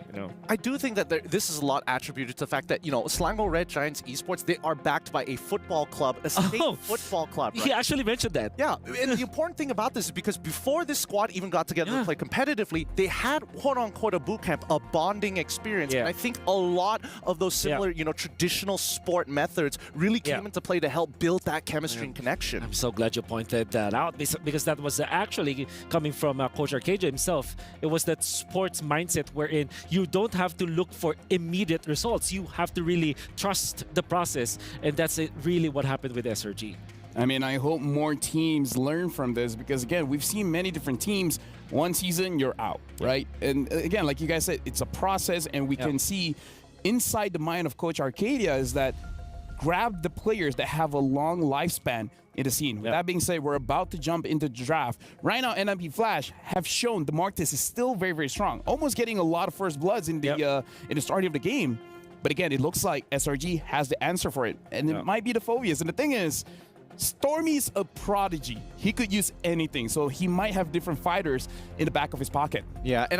Speaker 6: I do think that this is a lot attributed to the fact that Slango Red Giants Esports, they are backed by a football club, a state football club. Right?
Speaker 5: He actually mentioned that.
Speaker 6: Yeah, and the important thing about this is because before this squad even got together to play competitively, they had quote unquote a boot camp, a bonding experience. And I think a lot of those similar, traditional sport methods really came into play to help build that chemistry and connection.
Speaker 5: I'm so glad you pointed that out, because that was actually coming from Coach Arcadia himself. It was that sports mindset wherein you don't have to look for immediate results. You have to really trust the process, and that's really what happened with SRG.
Speaker 4: I mean, I hope more teams learn from this because, again, we've seen many different teams. One season, you're out, right? And again, like you guys said, it's a process, and we can see inside the mind of Coach Arcadia is that grab the players that have a long lifespan in the scene. With that being said, we're about to jump into the draft. Right now, NIP Flash have shown the Marcus is still very, very strong, almost getting a lot of first bloods in the starting of the game. But again, it looks like SRG has the answer for it, and it might be the Phobias. And the thing is, Stormy's a prodigy. He could use anything, so he might have different fighters in the back of his pocket.
Speaker 6: Yeah, and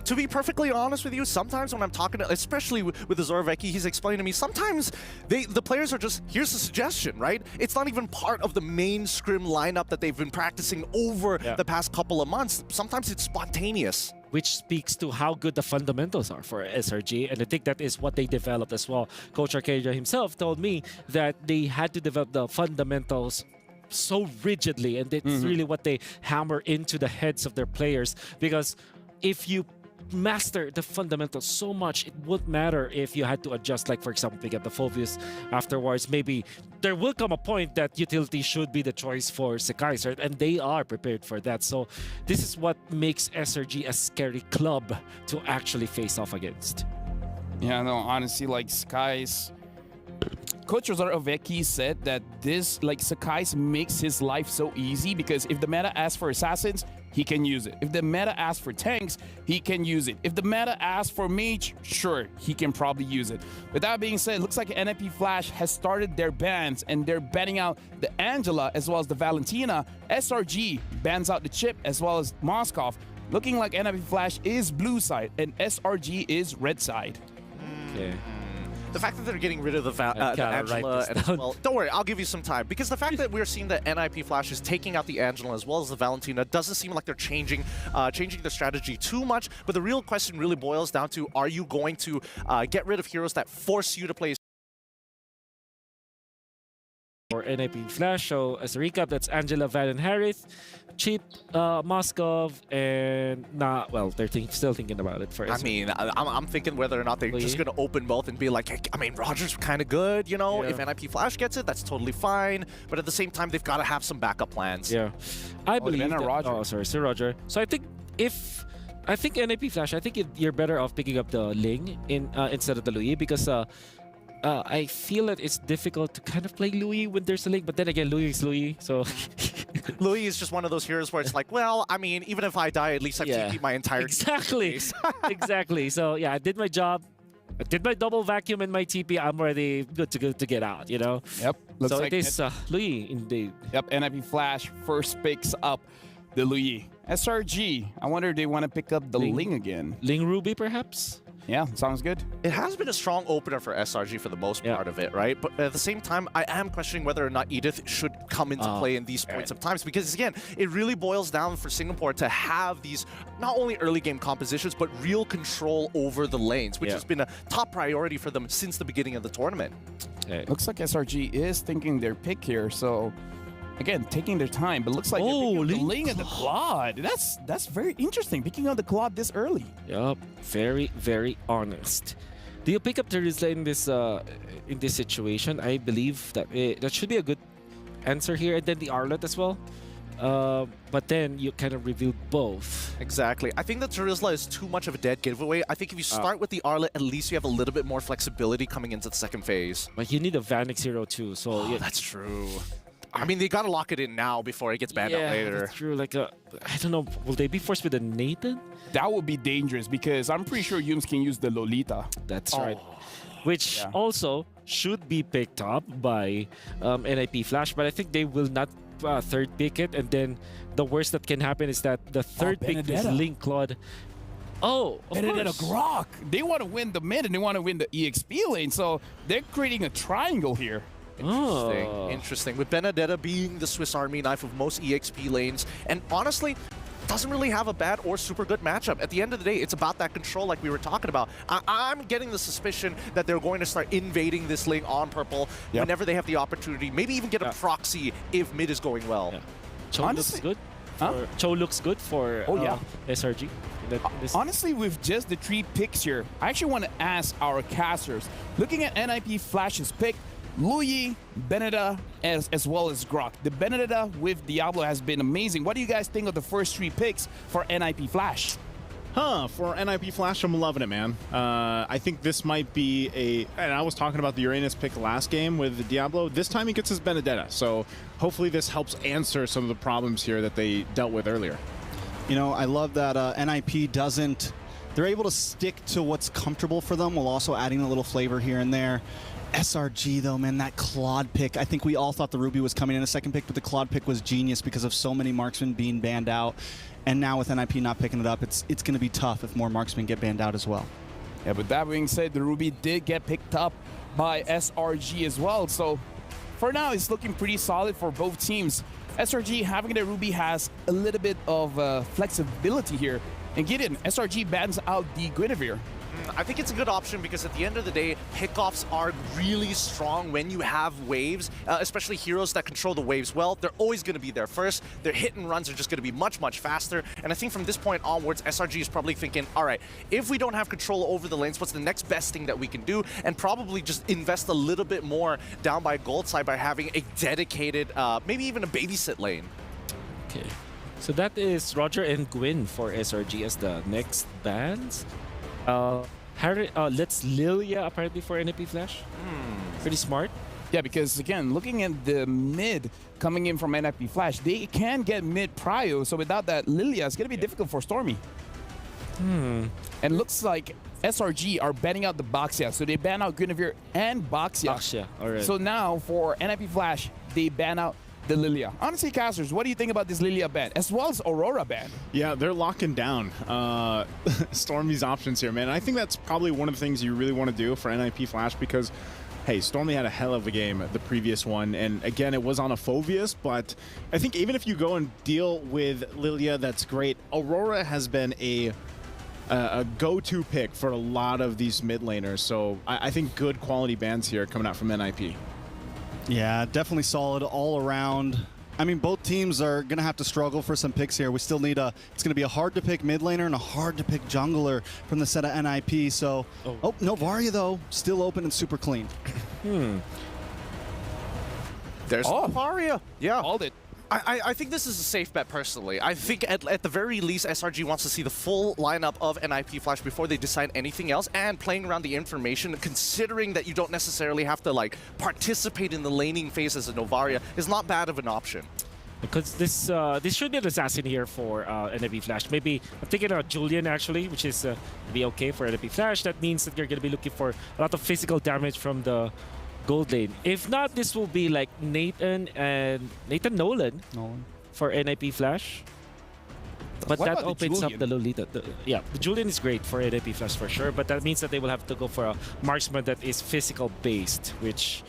Speaker 6: to be perfectly honest with you, sometimes when I'm talking to, especially with the Zoraveki, he's explaining to me, sometimes the players are just, here's a suggestion, right? It's not even part of the main scrim lineup that they've been practicing over the past couple of months. Sometimes it's spontaneous.
Speaker 5: Which speaks to how good the fundamentals are for SRG, and I think that is what they developed as well. Coach Arcadia himself told me that they had to develop the fundamentals so rigidly, and it's really what they hammer into the heads of their players, because if you master the fundamentals so much, it wouldn't matter if you had to adjust, like for example pick up the Phobius afterwards. Maybe there will come a point that utility should be the choice for Sekais, right? And they are prepared for that. So this is what makes SRG a scary club to actually face off against.
Speaker 4: Yeah, no, honestly, like Sekais, Coach Zoraveki said that this, like, Sekais makes his life so easy because if the meta asks for assassins, he can use it. If the meta asks for tanks, he can use it. If the meta asks for mage, sure, he can probably use it. With that being said, it looks like NIP Flash has started their bans, and they're banning out the Angela as well as the Valentina. SRG bans out the Chip as well as Moskov. Looking like NIP Flash is blue side and SRG is red side.
Speaker 5: Okay.
Speaker 6: The fact that they're getting rid of the Angela as well. Don't worry, I'll give you some time. Because the fact that we're seeing that NIP Flash is taking out the Angela as well as the Valentina doesn't seem like they're changing their strategy too much. But the real question really boils down to, are you going to get rid of heroes that force you to play
Speaker 5: or NIP Flash? So as a recap, that's Angela, Van, and Harith, Chip, Moskov, and well, they're still thinking about it for.
Speaker 6: I mean, I'm thinking whether or not they're just going to open both and be like, hey, I mean, Roger's kind of good, you know. If NIP Flash gets it, that's totally fine. But at the same time, they've got to have some backup plans.
Speaker 5: Yeah, I believe that,
Speaker 4: Roger.
Speaker 5: Oh, sorry, Sir Roger. So I think NIP Flash, I think you're better off picking up the Ling instead of the Louis, because I feel that it's difficult to kind of play Louis when there's a Ling, but then again, Louis is Louis, so...
Speaker 6: Louis is just one of those heroes where it's like, well, I mean, even if I die, at least I've TP'd my entire
Speaker 5: Exactly. Exactly. So yeah, I did my job. I did my double vacuum and my TP. I'm ready, good to get out, you know?
Speaker 4: Yep. Looks
Speaker 5: so
Speaker 4: like
Speaker 5: it is Louis, indeed.
Speaker 4: Yep, NIP Flash first picks up the Louis. SRG, I wonder if they want to pick up the Ling again.
Speaker 5: Ling Ruby, perhaps?
Speaker 4: Yeah, sounds good.
Speaker 6: It has been a strong opener for SRG for the most part of it, right? But at the same time, I am questioning whether or not Edith should come into play in these points of times, because again, it really boils down for Singapore to have these not only early game compositions, but real control over the lanes, which has been a top priority for them since the beginning of the tournament.
Speaker 4: Looks like SRG is thinking their pick here, so again, taking their time, but looks like they're picking up the Ling and the Claude. That's very interesting, picking up the Claude this early.
Speaker 5: Yup, very, very honest. Do you pick up the Rizla in this situation? I believe that that should be a good answer here, and then the Arlet as well. But then you kind of revealed both.
Speaker 6: Exactly. I think that Terizla is too much of a dead giveaway. I think if you start with the Arlet, at least you have a little bit more flexibility coming into the second phase.
Speaker 5: But you need a Vanix hero too, so yeah.
Speaker 6: That's true. I mean, they gotta lock it in now before it gets banned out later.
Speaker 5: That's true. Like, I don't know, will they be forced with a Nathan?
Speaker 4: That would be dangerous because I'm pretty sure Yums can use the Lolita.
Speaker 5: That's right. Which also should be picked up by NIP Flash, but I think they will not third pick it, and then the worst that can happen is that the third pick is Link Claude. Oh, of
Speaker 4: Benedetta
Speaker 5: course.
Speaker 4: Grok. They want to win the mid and they want to win the EXP lane, so they're creating a triangle here.
Speaker 6: Interesting. Interesting. With Benedetta being the Swiss Army knife of most EXP lanes, and honestly, doesn't really have a bad or super good matchup. At the end of the day, it's about that control like we were talking about. I'm getting the suspicion that they're going to start invading this lane on purple whenever they have the opportunity. Maybe even get a proxy if mid is going well.
Speaker 5: Cho looks good. Cho looks good for SRG.
Speaker 4: Honestly, with just the 3 picks here, I actually want to ask our casters, looking at NIP Flash's pick, Luyi, Benedetta, as well as Grok. The Benedetta with Diablo has been amazing. What do you guys think of the first 3 picks for NIP Flash?
Speaker 8: For NIP Flash, I'm loving it, man. I think this might be and I was talking about the Uranus pick last game with the Diablo. This time he gets his Benedetta, so hopefully this helps answer some of the problems here that they dealt with earlier.
Speaker 9: You know, I love that NIP doesn't... They're able to stick to what's comfortable for them while also adding a little flavor here and there. SRG, though, man, that Claude pick. I think we all thought the Ruby was coming in a second pick, but the Claude pick was genius because of so many marksmen being banned out. And now with NIP not picking it up, it's going to be tough if more marksmen get banned out as well.
Speaker 4: Yeah, but that being said, the Ruby did get picked up by SRG as well. So for now, it's looking pretty solid for both teams. SRG having the Ruby has a little bit of flexibility here. And Gideon, SRG bans out the Guinevere.
Speaker 6: I think it's a good option because at the end of the day, pickoffs are really strong when you have waves, especially heroes that control the waves well. They're always going to be there first. Their hit and runs are just going to be much, much faster. And I think from this point onwards, SRG is probably thinking, all right, if we don't have control over the lanes, what's the next best thing that we can do? And probably just invest a little bit more down by gold side by having a dedicated, maybe even a babysit lane.
Speaker 5: Okay. So that is Roger and Gwyn for SRG as the next bans. Let's Lilia apparently for NIP Flash. Pretty smart.
Speaker 4: Yeah, because again, looking at the mid coming in from NIP Flash, they can get mid prio, so without that Lilia, it's going to be difficult for Stormy. And looks like SRG are banning out the Baxia, so they ban out Guinevere and Baxia.
Speaker 5: All right.
Speaker 4: So now for NIP Flash, they ban out the Lilia. Honestly, casters, what do you think about this Lilia ban, as well as Aurora ban?
Speaker 8: Yeah, they're locking down Stormy's options here, man. I think that's probably one of the things you really want to do for NIP Flash because, hey, Stormy had a hell of a game the previous one, and again, it was on a Phoveus, but I think even if you go and deal with Lilia, that's great. Aurora has been a go-to pick for a lot of these mid laners, so I think good quality bans here coming out from NIP.
Speaker 9: Yeah, definitely solid all around. I mean, both teams are going to have to struggle for some picks here. We still need it's going to be a hard-to-pick mid laner and a hard-to-pick jungler from the set of NIP. So, Novaria, though, still open and super clean.
Speaker 6: There's Novaria. Yeah.
Speaker 4: Called it.
Speaker 6: I think this is a safe bet personally. I think at the very least, SRG wants to see the full lineup of NIP Flash before they decide anything else, and playing around the information, considering that you don't necessarily have to like participate in the laning phase as a Novaria, is not bad of an option.
Speaker 5: Because this should be an assassin here for NIP Flash. Maybe I'm thinking of Julian actually, which is be okay for NIP Flash. That means that you're going to be looking for a lot of physical damage from the gold lane. If not, this will be like Nathan Nolan for NIP Flash. But
Speaker 4: What
Speaker 5: that
Speaker 4: about the
Speaker 5: opens up
Speaker 4: Julian?
Speaker 5: the Lolita. Yeah, the Julian is great for NIP Flash for sure, but that means that they will have to go for a marksman that is physical based, which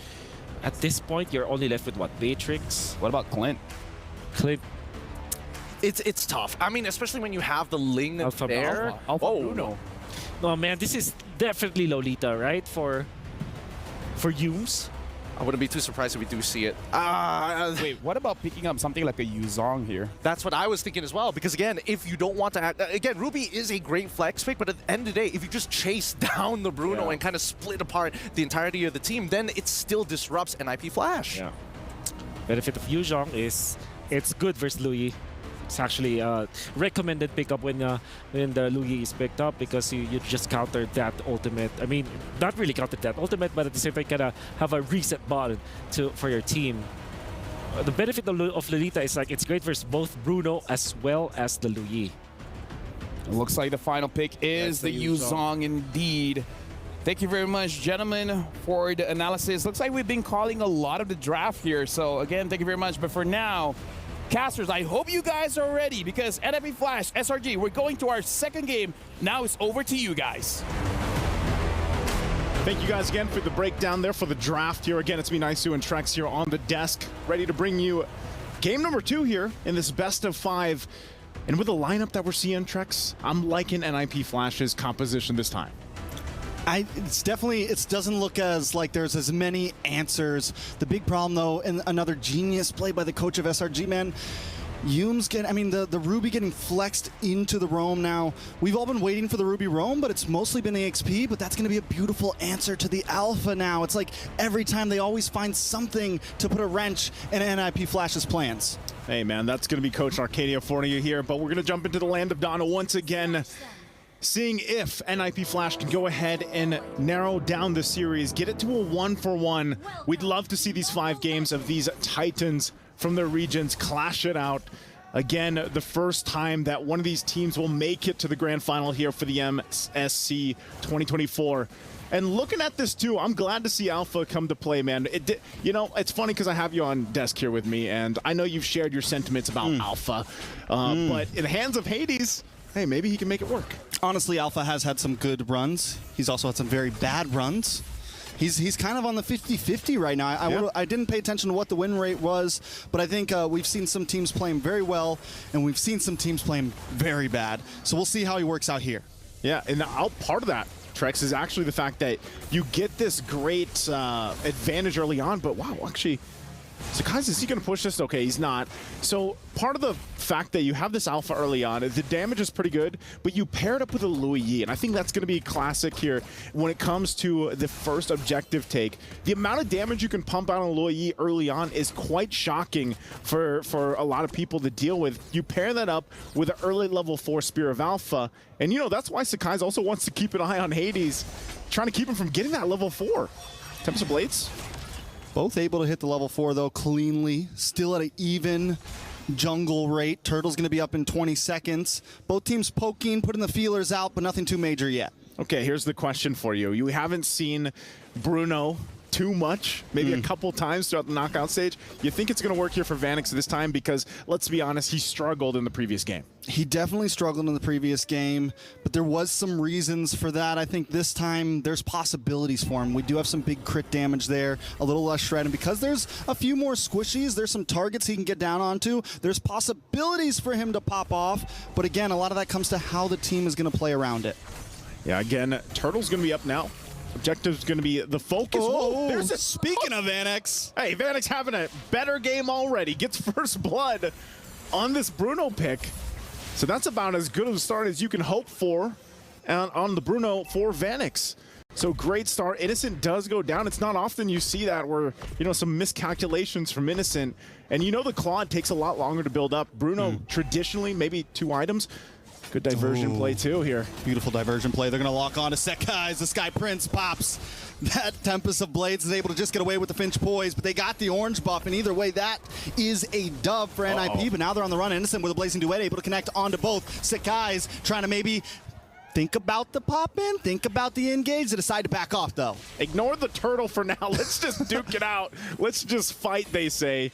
Speaker 5: at this point you're only left with what? Beatrix?
Speaker 4: What about Clint?
Speaker 5: Clint?
Speaker 6: It's tough. I mean, especially when you have the Ling
Speaker 5: Alpha
Speaker 6: there.
Speaker 4: Alpha
Speaker 6: Whoa.
Speaker 4: Bruno.
Speaker 5: No man, this is definitely Lolita, right? For Yumes?
Speaker 6: I wouldn't be too surprised if we do see it.
Speaker 4: Wait, what about picking up something like a Yuzong here?
Speaker 6: That's what I was thinking as well. Because again, if you don't want to act, again, Ruby is a great flex pick, but at the end of the day, if you just chase down the Bruno and kind of split apart the entirety of the team, then it still disrupts NIP Flash.
Speaker 5: Yeah. Benefit of Yuzhong is it's good versus Luyi. It's actually a recommended pickup when the Luyi is picked up because you just counter that ultimate. I mean, not really counter that ultimate, but at the same time, kind of have a reset button for your team. The benefit of Lolita is like it's great versus both Bruno as well as the Luyi.
Speaker 4: Looks like the final pick is the Yuzong indeed. Thank you very much, gentlemen, for the analysis. Looks like we've been calling a lot of the draft here. So again, thank you very much. But for now, casters, I hope you guys are ready because NIP Flash, SRG, we're going to our second game. Now it's over to you guys.
Speaker 8: Thank you guys again for the breakdown there for the draft here. Again, it's me, Naisu, and Trex here on the desk, ready to bring you game number 2 here in this best of 5. And with the lineup that we're seeing, Trex, I'm liking NIP Flash's composition this time.
Speaker 9: It's definitely, it doesn't look as like there's as many answers. The big problem, though, and another genius play by the coach of SRG, man, Yume's the Ruby getting flexed into the roam now. We've all been waiting for the Ruby roam, but it's mostly been AXP, but that's going to be a beautiful answer to the Alpha now. It's like every time they always find something to put a wrench in NIP Flash's plans.
Speaker 8: Hey, man, that's going to be Coach Arcadia for you here, but we're going to jump into the land of Donna once again, seeing if NIP Flash can go ahead and narrow down the series, get it to a 1-for-1. We'd love to see these 5 games of these Titans from their regions clash it out. Again, the first time that one of these teams will make it to the grand final here for the MSC 2024. And looking at this too, I'm glad to see Alpha come to play, man. You know, it's funny because I have you on desk here with me, and I know you've shared your sentiments about Alpha. But in the hands of Hades, hey, maybe he can make it work.
Speaker 9: Honestly, Alpha has had some good runs. He's also had some very bad runs. He's kind of on the 50-50 right now. I didn't pay attention to what the win rate was, but I think we've seen some teams playing very well, and we've seen some teams playing very bad. So we'll see how he works out here.
Speaker 8: Yeah, and part of that, Trex, is actually the fact that you get this great advantage early on, but wow, actually, so guys, is he going to push this? Okay, he's not. So part of the fact that you have this Alpha early on, the damage is pretty good, but you pair it up with a Luyi, and I think that's going to be classic here when it comes to the first objective take. The amount of damage you can pump out on Luyi early on is quite shocking for a lot of people to deal with. You pair that up with an early level 4 Spear of Alpha, and you know, that's why Sakai's also wants to keep an eye on Hades, trying to keep him from getting that level 4. Tempest of Blades.
Speaker 9: Both able to hit the level 4, though, cleanly. Still at an even jungle rate. Turtle's going to be up in 20 seconds. Both teams poking, putting the feelers out, but nothing too major yet.
Speaker 8: Okay, here's the question for you. You haven't seen Bruno too much, maybe a couple times throughout the knockout stage. You think it's going to work here for Vanix this time? Because, let's be honest, he struggled in the previous game.
Speaker 9: He definitely struggled in the previous game, but there was some reasons for that. I think this time there's possibilities for him. We do have some big crit damage there, a little less shred, and because there's a few more squishies, there's some targets he can get down onto. There's possibilities for him to pop off, but again, a lot of that comes to how the team is going to play around it.
Speaker 8: Yeah, again, Turtle's going to be up now. Objective's going to be the focus.
Speaker 9: Oh, there's a speaking of Vanix.
Speaker 8: Hey, Vanix having a better game already. Gets first blood on this Bruno pick. So that's about as good of a start as you can hope for on the Bruno for Vanix. So great start. Innocent does go down. It's not often you see that where, you know, some miscalculations from Innocent. And you know the Claude takes a lot longer to build up. Bruno, traditionally, maybe 2 items. Good diversion play, too, here.
Speaker 9: Beautiful diversion play. They're going to lock on to Sekai's. The Sky Prince pops. That Tempest of Blades is able to just get away with the Finch Poise, but they got the orange buff, and either way, that is a dub for NIP, but now they're on the run. Innocent with a Blazing Duet, able to connect onto both. Sekai's trying to maybe think about the pop-in, think about the engage. They decide to back off, though.
Speaker 8: Ignore the turtle for now. Let's just duke it out. Let's just fight, they say.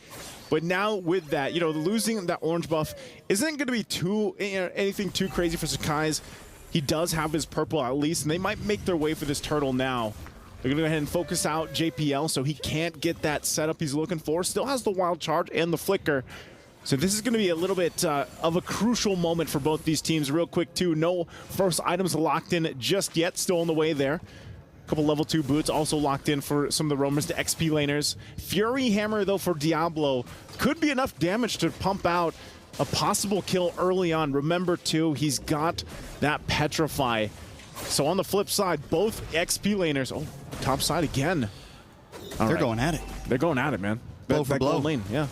Speaker 8: But now with that, losing that orange buff isn't going to be anything too crazy for Sakai's. He does have his purple at least, and they might make their way for this turtle now. They're going to go ahead and focus out JPL so he can't get that setup he's looking for. Still has the wild charge and the flicker. So this is going to be a little bit of a crucial moment for both these teams. Real quick, too, no first items locked in just yet. Still on the way there. A couple level 2 boots also locked in for some of the roamers, the XP laners. Fury Hammer, though, for Diablo could be enough damage to pump out a possible kill early on. Remember, too, he's got that Petrify. So on the flip side, both XP laners, top side again.
Speaker 9: They're going at it.
Speaker 8: They're going at it, man.
Speaker 9: Blow for blow.
Speaker 8: Lane, yeah.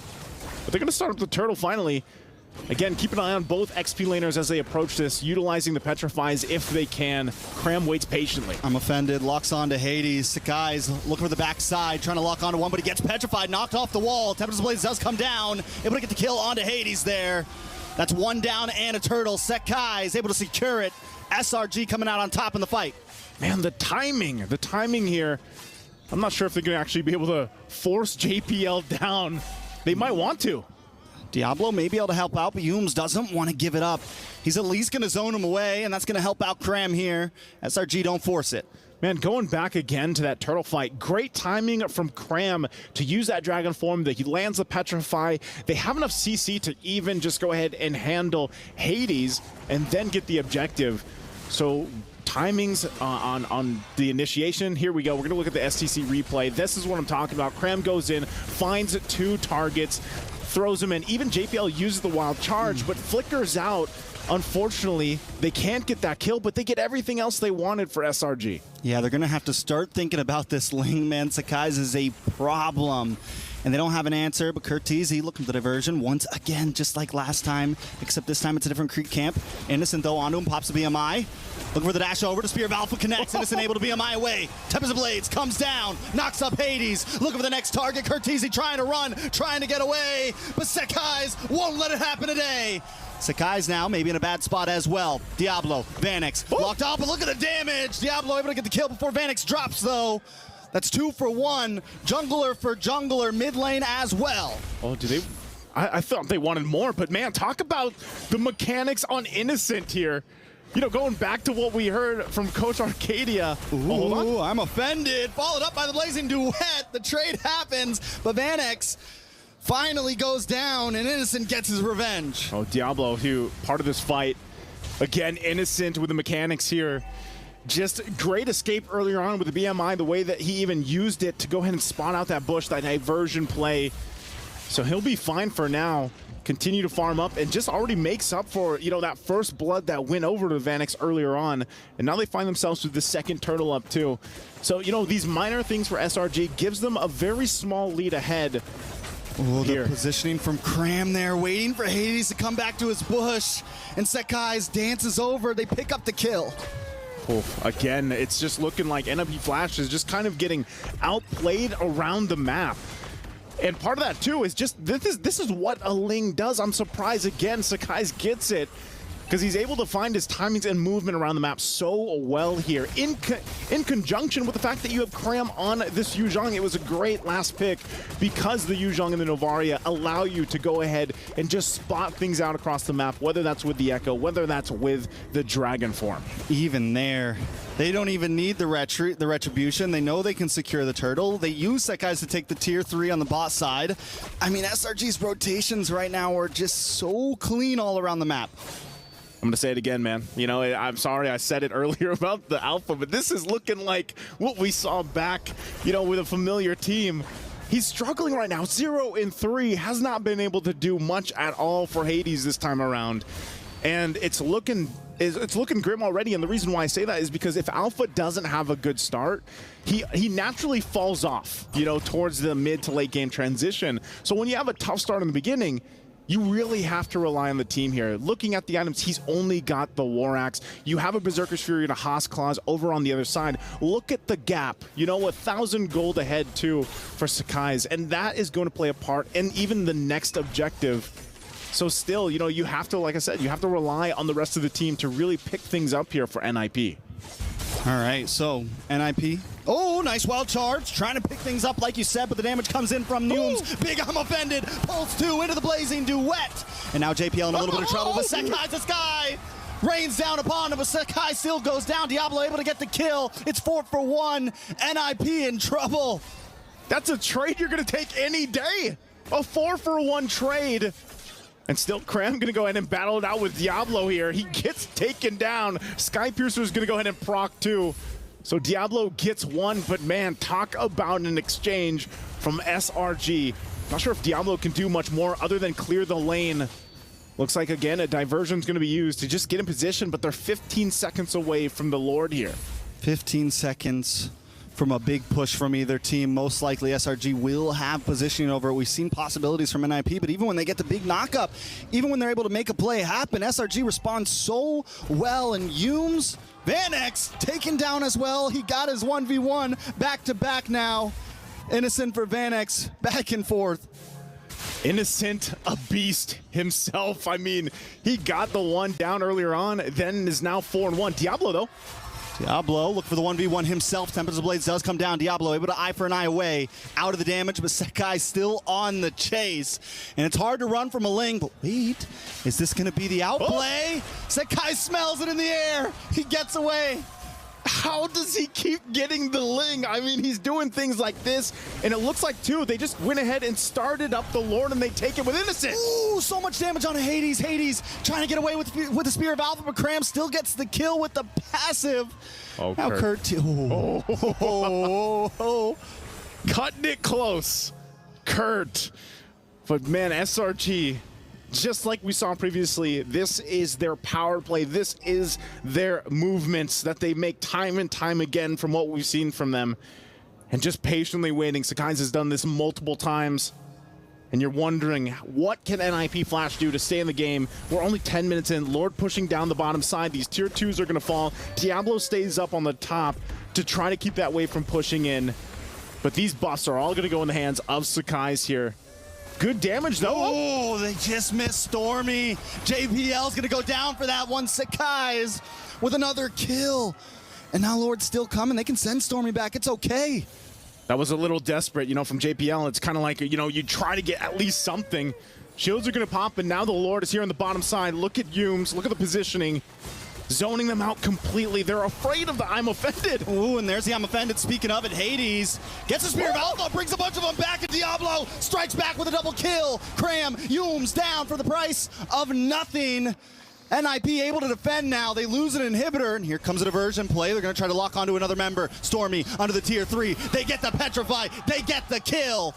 Speaker 8: But they're going to start up the turtle finally. Again, keep an eye on both XP laners as they approach this, utilizing the Petrifies if they can. Cram waits patiently.
Speaker 9: I'm offended. Locks on to Hades. Sakai's looking for the backside, trying to lock onto one, but he gets petrified, knocked off the wall. Tempest Blaze does come down, able to get the kill onto Hades there. That's one down and a turtle. Sakai is able to secure it. SRG coming out on top in the fight.
Speaker 8: Man, the timing here. I'm not sure if they're going to actually be able to force JPL down. They might want to.
Speaker 9: Diablo may be able to help out, but Humes doesn't want to give it up. He's at least going to zone him away, and that's going to help out Cram here. SRG don't force it.
Speaker 8: Man, going back again to that turtle fight, great timing from Cram to use that dragon form that he lands the Petrify. They have enough CC to even just go ahead and handle Hades and then get the objective. So timings on the initiation. Here we go. We're going to look at the STC replay. This is what I'm talking about. Cram goes in, finds 2 targets, throws them in. Even JPL uses the wild charge, but flickers out. Unfortunately, they can't get that kill, but they get everything else they wanted for SRG.
Speaker 9: Yeah, they're going to have to start thinking about this Ling, man. Sakai's is a problem. And they don't have an answer, but Curtizi looking for the diversion once again, just like last time, except this time it's a different Creek camp. Innocent, though, onto him, pops the BMI. Looking for the dash over to Spear of Alpha connects. Innocent able to BMI away. Tempest of Blades comes down, knocks up Hades. Looking for the next target. Curtizi trying to run, trying to get away, but Sakai's won't let it happen today. Sakai's now maybe in a bad spot as well. Diablo, Vanix, locked up, but look at the damage. Diablo able to get the kill before Vanix drops, though. That's 2 for 1. Jungler for jungler, mid lane as well.
Speaker 8: Oh, do they? I thought they wanted more, but man, talk about the mechanics on Innocent here. Going back to what we heard from Coach Arcadia.
Speaker 9: Ooh, I'm offended. Followed up by the Blazing Duet. The trade happens, but Vanix finally goes down, and Innocent gets his revenge.
Speaker 8: Oh, Diablo, who part of this fight. Again, Innocent with the mechanics here. Just great escape earlier on with the BMI, the way that he even used it to go ahead and spawn out that bush, that diversion play. So he'll be fine for now. Continue to farm up and just already makes up for, that first blood that went over to Vanix earlier on. And now they find themselves with the second turtle up too. So, these minor things for SRG gives them a very small lead ahead.
Speaker 9: Oh, the positioning from Cram there, waiting for Hades to come back to his bush. And Sakai's dances over. They pick up the kill.
Speaker 8: Again, it's just looking like MLBB Flash is just kind of getting outplayed around the map. And part of that, too, is just this is what a Ling does. I'm surprised, again, Sakai's gets it because he's able to find his timings and movement around the map so well here. In conjunction with the fact that you have Cram on this Yu Zhang, it was a great last pick because the Yu Zhang and the Novaria allow you to go ahead and just spot things out across the map, whether that's with the Echo, whether that's with the Dragon form.
Speaker 9: Even there, they don't even need the Retribution. They know they can secure the turtle. They use Sakai's to take the tier 3 on the bot side. I mean, SRG's rotations right now are just so clean all around the map.
Speaker 8: I'm going to say it again, man. I'm sorry I said it earlier about the alpha, but this is looking like what we saw back, with a familiar team. He's struggling right now. 0-3, has not been able to do much at all for Hades this time around. And it's looking grim already, and the reason why I say that is because if Alpha doesn't have a good start, he naturally falls off, towards the mid to late game transition. So when you have a tough start in the beginning, you really have to rely on the team here. Looking at the items, he's only got the War Axe. You have a Berserker's Fury and a Haas Claws over on the other side. Look at the gap. 1,000 gold ahead, too, for Sakai's. And that is going to play a part in even the next objective. So still, you have to, like I said, you have to rely on the rest of the team to really pick things up here for NIP.
Speaker 9: All right, so NIP. Oh, nice wild charge. Trying to pick things up like you said, but the damage comes in from Nooms. Big I'm offended. Pulse 2 into the blazing duet. And now JPL in a little bit of trouble, but Sekai to Sky. Rains down upon him, but Sekai still goes down. Diablo able to get the kill. It's 4 for 1. NIP in trouble.
Speaker 8: That's a trade you're going to take any day. A 4 for 1 trade. And still, Cram going to go ahead and battle it out with Diablo here. He gets taken down. Skypiercer is going to go ahead and proc 2. So Diablo gets 1, but man, talk about an exchange from SRG. Not sure if Diablo can do much more other than clear the lane. Looks like, again, a diversion is going to be used to just get in position, but they're 15 seconds away from the Lord here.
Speaker 9: 15 seconds from a big push from either team. Most likely SRG will have positioning over it. We've seen possibilities from NIP, but even when they get the big knockup, even when they're able to make a play happen, SRG responds so well. And Humes, Vanex taken down as well. He got his 1v1 back-to-back now. Innocent for Vanex, back and forth.
Speaker 8: Innocent, a beast himself. I mean, he got the one down earlier on, then is now 4-1. Diablo, though.
Speaker 9: Diablo, look for the 1v1 himself. Tempest of Blades does come down. Diablo able to eye for an eye away. Out of the damage, but Sekai still on the chase. And it's hard to run from a Ling, but wait, is this going to be the outplay? Sekai smells it in the air. He gets away.
Speaker 8: How does he keep getting the Ling? I mean, he's doing things like this, and it looks like, too, they just went ahead and started up the Lord, and they take it with Innocent.
Speaker 9: Ooh, so much damage on Hades. Hades trying to get away with the Spear of Alpha, but Cram still gets the kill with the passive.
Speaker 8: Oh,
Speaker 9: now Kurt.
Speaker 8: Cutting it close. Kurt. But, man, SRG, just like we saw previously, this is their power play. This is their movements that they make time and time again from what we've seen from them. And just patiently waiting. Sakai's has done this multiple times. And you're wondering, what can NIP Flash do to stay in the game? We're only 10 minutes in. Lord pushing down the bottom side. These tier 2s are going to fall. Diablo stays up on the top to try to keep that wave from pushing in. But these buffs are all going to go in the hands of Sakai's here. Good damage, though.
Speaker 9: Oh, they just missed Stormy. JPL's going to go down for that one. Sakai's with another kill. And now Lord's still coming. They can send Stormy back. It's okay.
Speaker 8: That was a little desperate, you know, from JPL. It's kind of like, you know, you try to get at least something. Shields are going to pop, and now the Lord is here on the bottom side. Look at Humes. Look at the positioning. Zoning them out completely. They're afraid of the I'm offended.
Speaker 9: Ooh, and there's the I'm offended. Speaking of it, Hades gets a Spear of Alpha, brings a bunch of them back, and Diablo strikes back with a double kill. Cram, Humes down for the price of nothing. NIP able to defend now. They lose an inhibitor, and here comes a diversion play. They're going to try to lock onto another member. Stormy under the tier 3. They get the Petrify. They get the kill.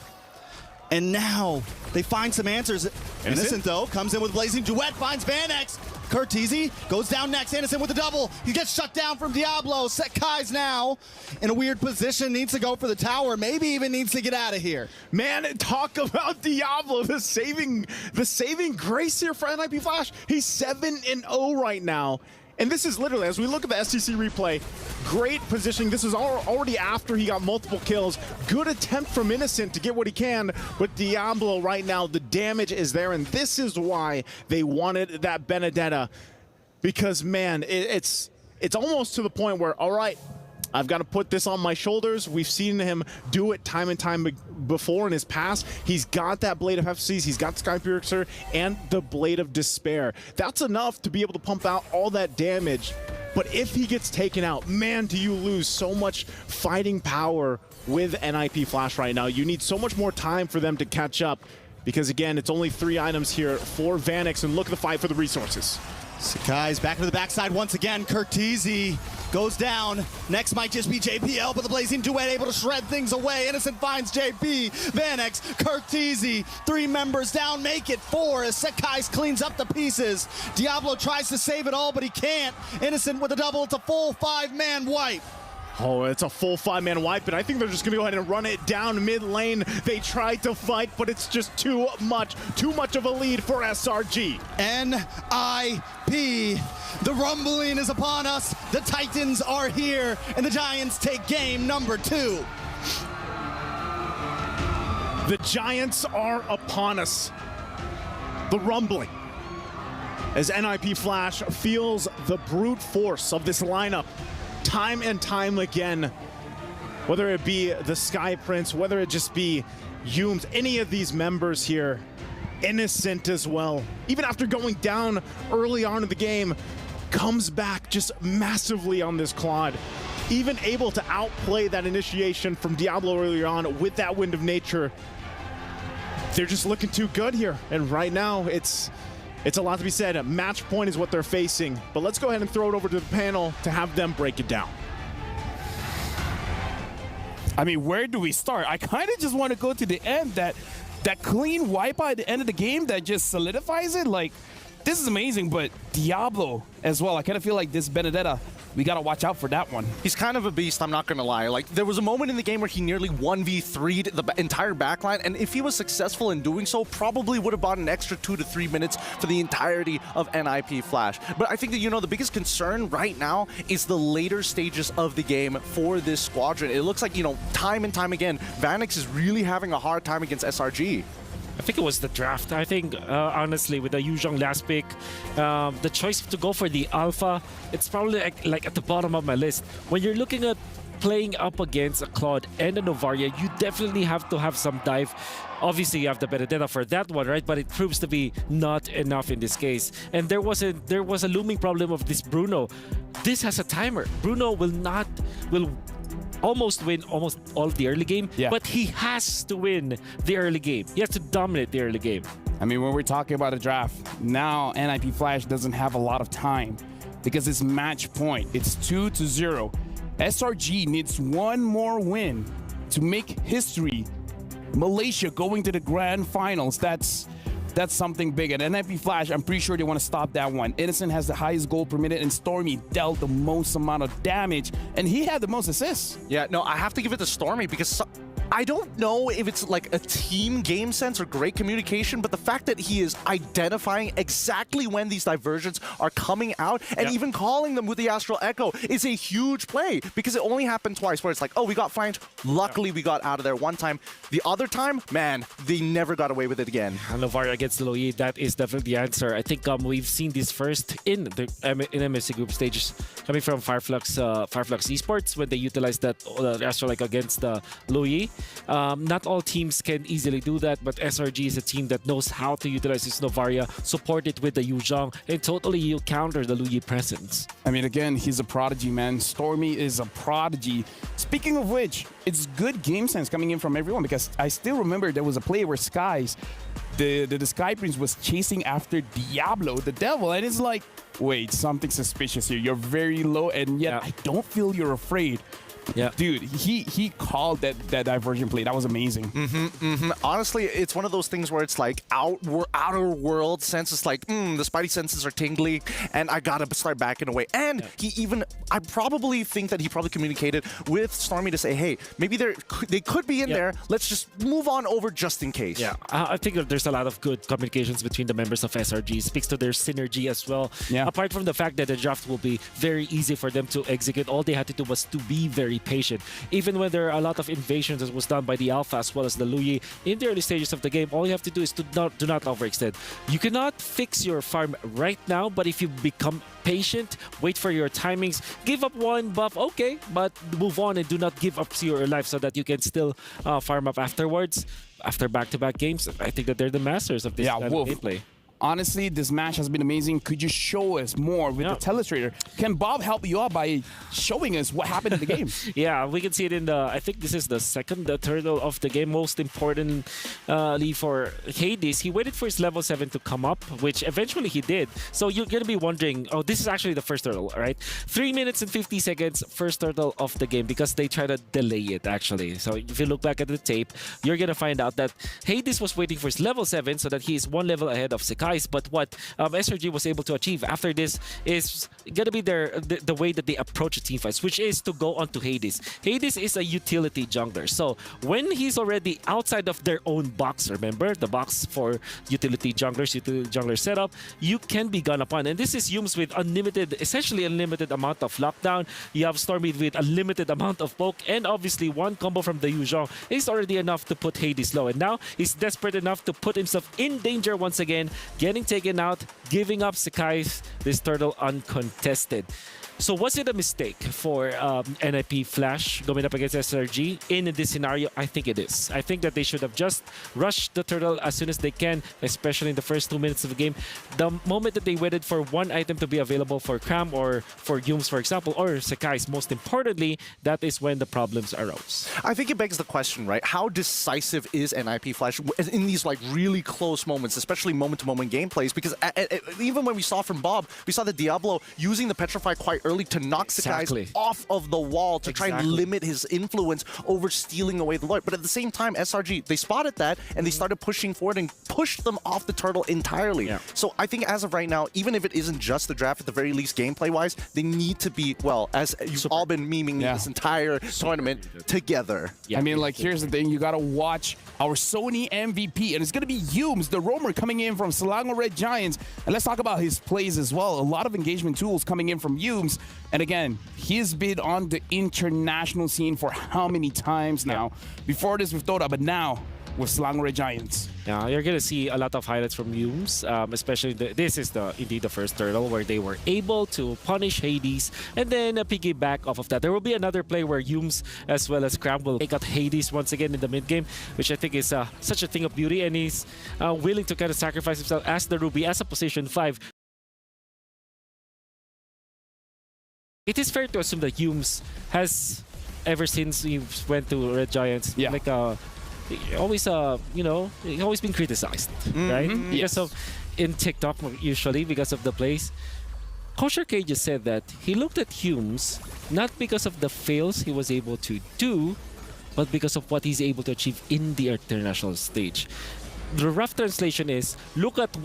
Speaker 9: And now they find some answers. Innocent, though, comes in with Blazing Duet, finds Vanex. Curtizi goes down next. Innocent with a double. He gets shut down from Diablo. Sekai's now in a weird position. Needs to go for the tower. Maybe even needs to get out of here.
Speaker 8: Man, talk about Diablo, the saving grace here for NIP Flash. He's 7-0 right now. And this is literally, as we look at the STC replay, great positioning. This is already after he got multiple kills. Good attempt from Innocent to get what he can, but Diablo right now, the damage is there, and this is why they wanted that Benedetta. Because, man, it's almost to the point where, all right, I've got to put this on my shoulders. We've seen him do it time and time before in his past. He's got that Blade of FCs, he's got Skypiercer, and the Blade of Despair. That's enough to be able to pump out all that damage. But if he gets taken out, man, do you lose so much fighting power with NIP Flash right now. You need so much more time for them to catch up. Because, again, it's only 3 items here for Vanex, and look at the fight for the resources.
Speaker 9: Sakai's back into the backside once again. Curtizi goes down. Next might just be JPL, but the Blazing Duet able to shred things away. Innocent finds JP. Vanex, Curtizi, 3 members down, make it 4 as Sekai's cleans up the pieces. Diablo tries to save it all, but he can't. Innocent with a double. It's a full 5-man wipe.
Speaker 8: Oh, it's a full 5-man wipe, and I think they're just going to go ahead and run it down mid lane. They tried to fight, but it's just too much of a lead for SRG.
Speaker 9: NIP. The rumbling is upon us. The Titans are here, and the Giants take game number 2.
Speaker 8: The Giants are upon us. The rumbling. As NIP Flash feels the brute force of this lineup. time and time again, whether it be the Sky Prince, whether it just be Yumes, any of these members here, Innocent as well, even after going down early on in the game, comes back just massively on this Claude. Even able to outplay that initiation from Diablo earlier on with that Wind of Nature. They're just looking too good here. And right now, it's a lot to be said. A match point is what they're facing. But let's go ahead and throw it over to the panel to have them break it down.
Speaker 4: I mean, where do we start? I kind of just want to go to the end, that clean wipeout at the end of the game that just solidifies it. Like, this is amazing, but Diablo as well. I kind of feel like this Benedetta, we got to watch out for that one.
Speaker 6: He's kind of a beast, I'm not going to lie. Like, there was a moment in the game where he nearly 1v3'd the entire backline, and if he was successful in doing so, probably would have bought an extra 2 to 3 minutes for the entirety of NIP Flash. But I think that, you know, the biggest concern right now is the later stages of the game for this squadron. It looks like, you know, time and time again, Vanix is really having a hard time against SRG.
Speaker 5: I think it was the draft. I think, honestly, with the Yu Zhong last pick, the choice to go for the Alpha, it's probably like at the bottom of my list. When you're looking at playing up against a Claude and a Novaria, you definitely have to have some dive. Obviously, you have the Benedetta for that one, right? But it proves to be not enough in this case. And there was a looming problem of this Bruno. This has a timer. Bruno will almost win almost all of the early game, but he has to win the early game. He has to dominate the early game.
Speaker 4: I mean, when we're talking about a draft, now NIP Flash doesn't have a lot of time because it's match point. It's 2-0. SRG needs one more win to make history. Malaysia going to the grand finals. That's something big. And NIP Flash, I'm pretty sure they want to stop that one. Innocent has the highest goal per minute, and Stormy dealt the most amount of damage, and he had the most assists.
Speaker 6: Yeah, no, I have to give it to Stormy because I don't know if it's like a team game sense or great communication, but the fact that he is identifying exactly when these diversions are coming out and even calling them with the Astral Echo is a huge play, because it only happened twice where it's like, oh, we got flanked. Luckily, we got out of there one time. The other time, man, they never got away with it again.
Speaker 5: Novaria against Loi, that is definitely the answer. I think we've seen this first in the MSC group stages coming from Fireflux Esports when they utilized that Astral Echo against Loi. Not all teams can easily do that, but SRG is a team that knows how to utilize this Novaria, support it with the Yu Zhong, and totally you counter the Luyi presence.
Speaker 4: I mean, again, he's a prodigy, man. Stormy is a prodigy. Speaking of which, it's good game sense coming in from everyone, because I still remember there was a play where Skies, the Sky Prince was chasing after Diablo, the devil, and it's like, wait, something suspicious here. You're very low, and yet I don't feel you're afraid.
Speaker 5: Yeah,
Speaker 4: dude, he called that diversion play. That was amazing.
Speaker 6: Honestly, it's one of those things where it's like outer world sense. It's like, the Spidey senses are tingly, and I gotta start backing away. And I probably think that he probably communicated with Stormy to say, hey, maybe they could be in there. Let's just move on over just in case.
Speaker 5: Yeah, I think that there's a lot of good communications between the members of SRG. Speaks to their synergy as well. Yeah. Apart from the fact that the draft will be very easy for them to execute, all they had to do was to be very patient. Even when there are a lot of invasions that was done by the Alpha as well as the Luyi in the early stages of the game, all you have to do is to do not overextend. You cannot fix your farm right now, but if you become patient, wait for your timings, give up one buff, okay, but move on and do not give up to your life so that you can still farm up afterwards. After back-to-back games, I think that they're the masters of this kind of gameplay.
Speaker 4: Honestly, this match has been amazing. Could you show us more with the telestrator? Can Bob help you out by showing us what happened in the game?
Speaker 5: Yeah, we can see it in the, I think this is the second turtle of the game. Most importantly for Hades, he waited for his level 7 to come up, which eventually he did. So you're going to be wondering, oh, this is actually the first turtle, right? 3 minutes and 50 seconds, first turtle of the game, because they try to delay it, actually. So if you look back at the tape, you're going to find out that Hades was waiting for his level 7 so that he is one level ahead of Sekai. But what SRG was able to achieve after this is going to be the way that they approach team fights, which is to go on to Hades. Hades is a utility jungler. So when he's already outside of their own box, remember, the box for utility jungler setup, you can be gone upon. And this is Yumes with essentially unlimited amount of lockdown. You have Stormy with a limited amount of poke, and obviously one combo from the Yu Zhong is already enough to put Hades low. And now he's desperate enough to put himself in danger once again, getting taken out, giving up Sekai's this turtle uncontested. So was it a mistake for NIP Flash going up against SRG in this scenario? I think it is. I think that they should have just rushed the turtle as soon as they can, especially in the first 2 minutes of the game. The moment that they waited for one item to be available for Cram or for Yumes, for example, or Sekai's, most importantly, that is when the problems arose.
Speaker 6: I think it begs the question, right? How decisive is NIP Flash in these like really close moments, especially moment-to-moment gameplays? Because even when we saw from Bob, we saw that Diablo using the Petrify quite early to knock Sekai's off of the wall to try and limit his influence over stealing away the Lord. But at the same time, SRG, they spotted that and they started pushing forward and pushed them off the turtle entirely. So I think as of right now, even if it isn't just the draft, at the very least gameplay-wise, they need to be, well, as you've all been memeing this entire tournament, together.
Speaker 4: I mean, like, here's the thing. You got to watch our Sony MVP, and it's going to be Yumes, the roamer, coming in from Selangor Red Giants. And let's talk about his plays as well. A lot of engagement tools coming in from Yumes. And again, he's been on the international scene for how many times now? Before this with Dota, but now with Selangor Red Giants.
Speaker 5: Yeah, you're going to see a lot of highlights from Yumes, especially this is indeed the first turtle where they were able to punish Hades and then piggyback off of that. There will be another play where Yumes as well as Cram will take out Hades once again in the mid game, which I think is such a thing of beauty, and he's willing to kind of sacrifice himself as the Ruby, as a position 5. It is fair to assume that Yumes has, ever since he went to Red Giants, like always always been criticized, right? Because of in TikTok usually because of the plays. Kosher K just said that he looked at Yumes not because of the fails he was able to do, but because of what he's able to achieve in the international stage. The rough translation is, look at what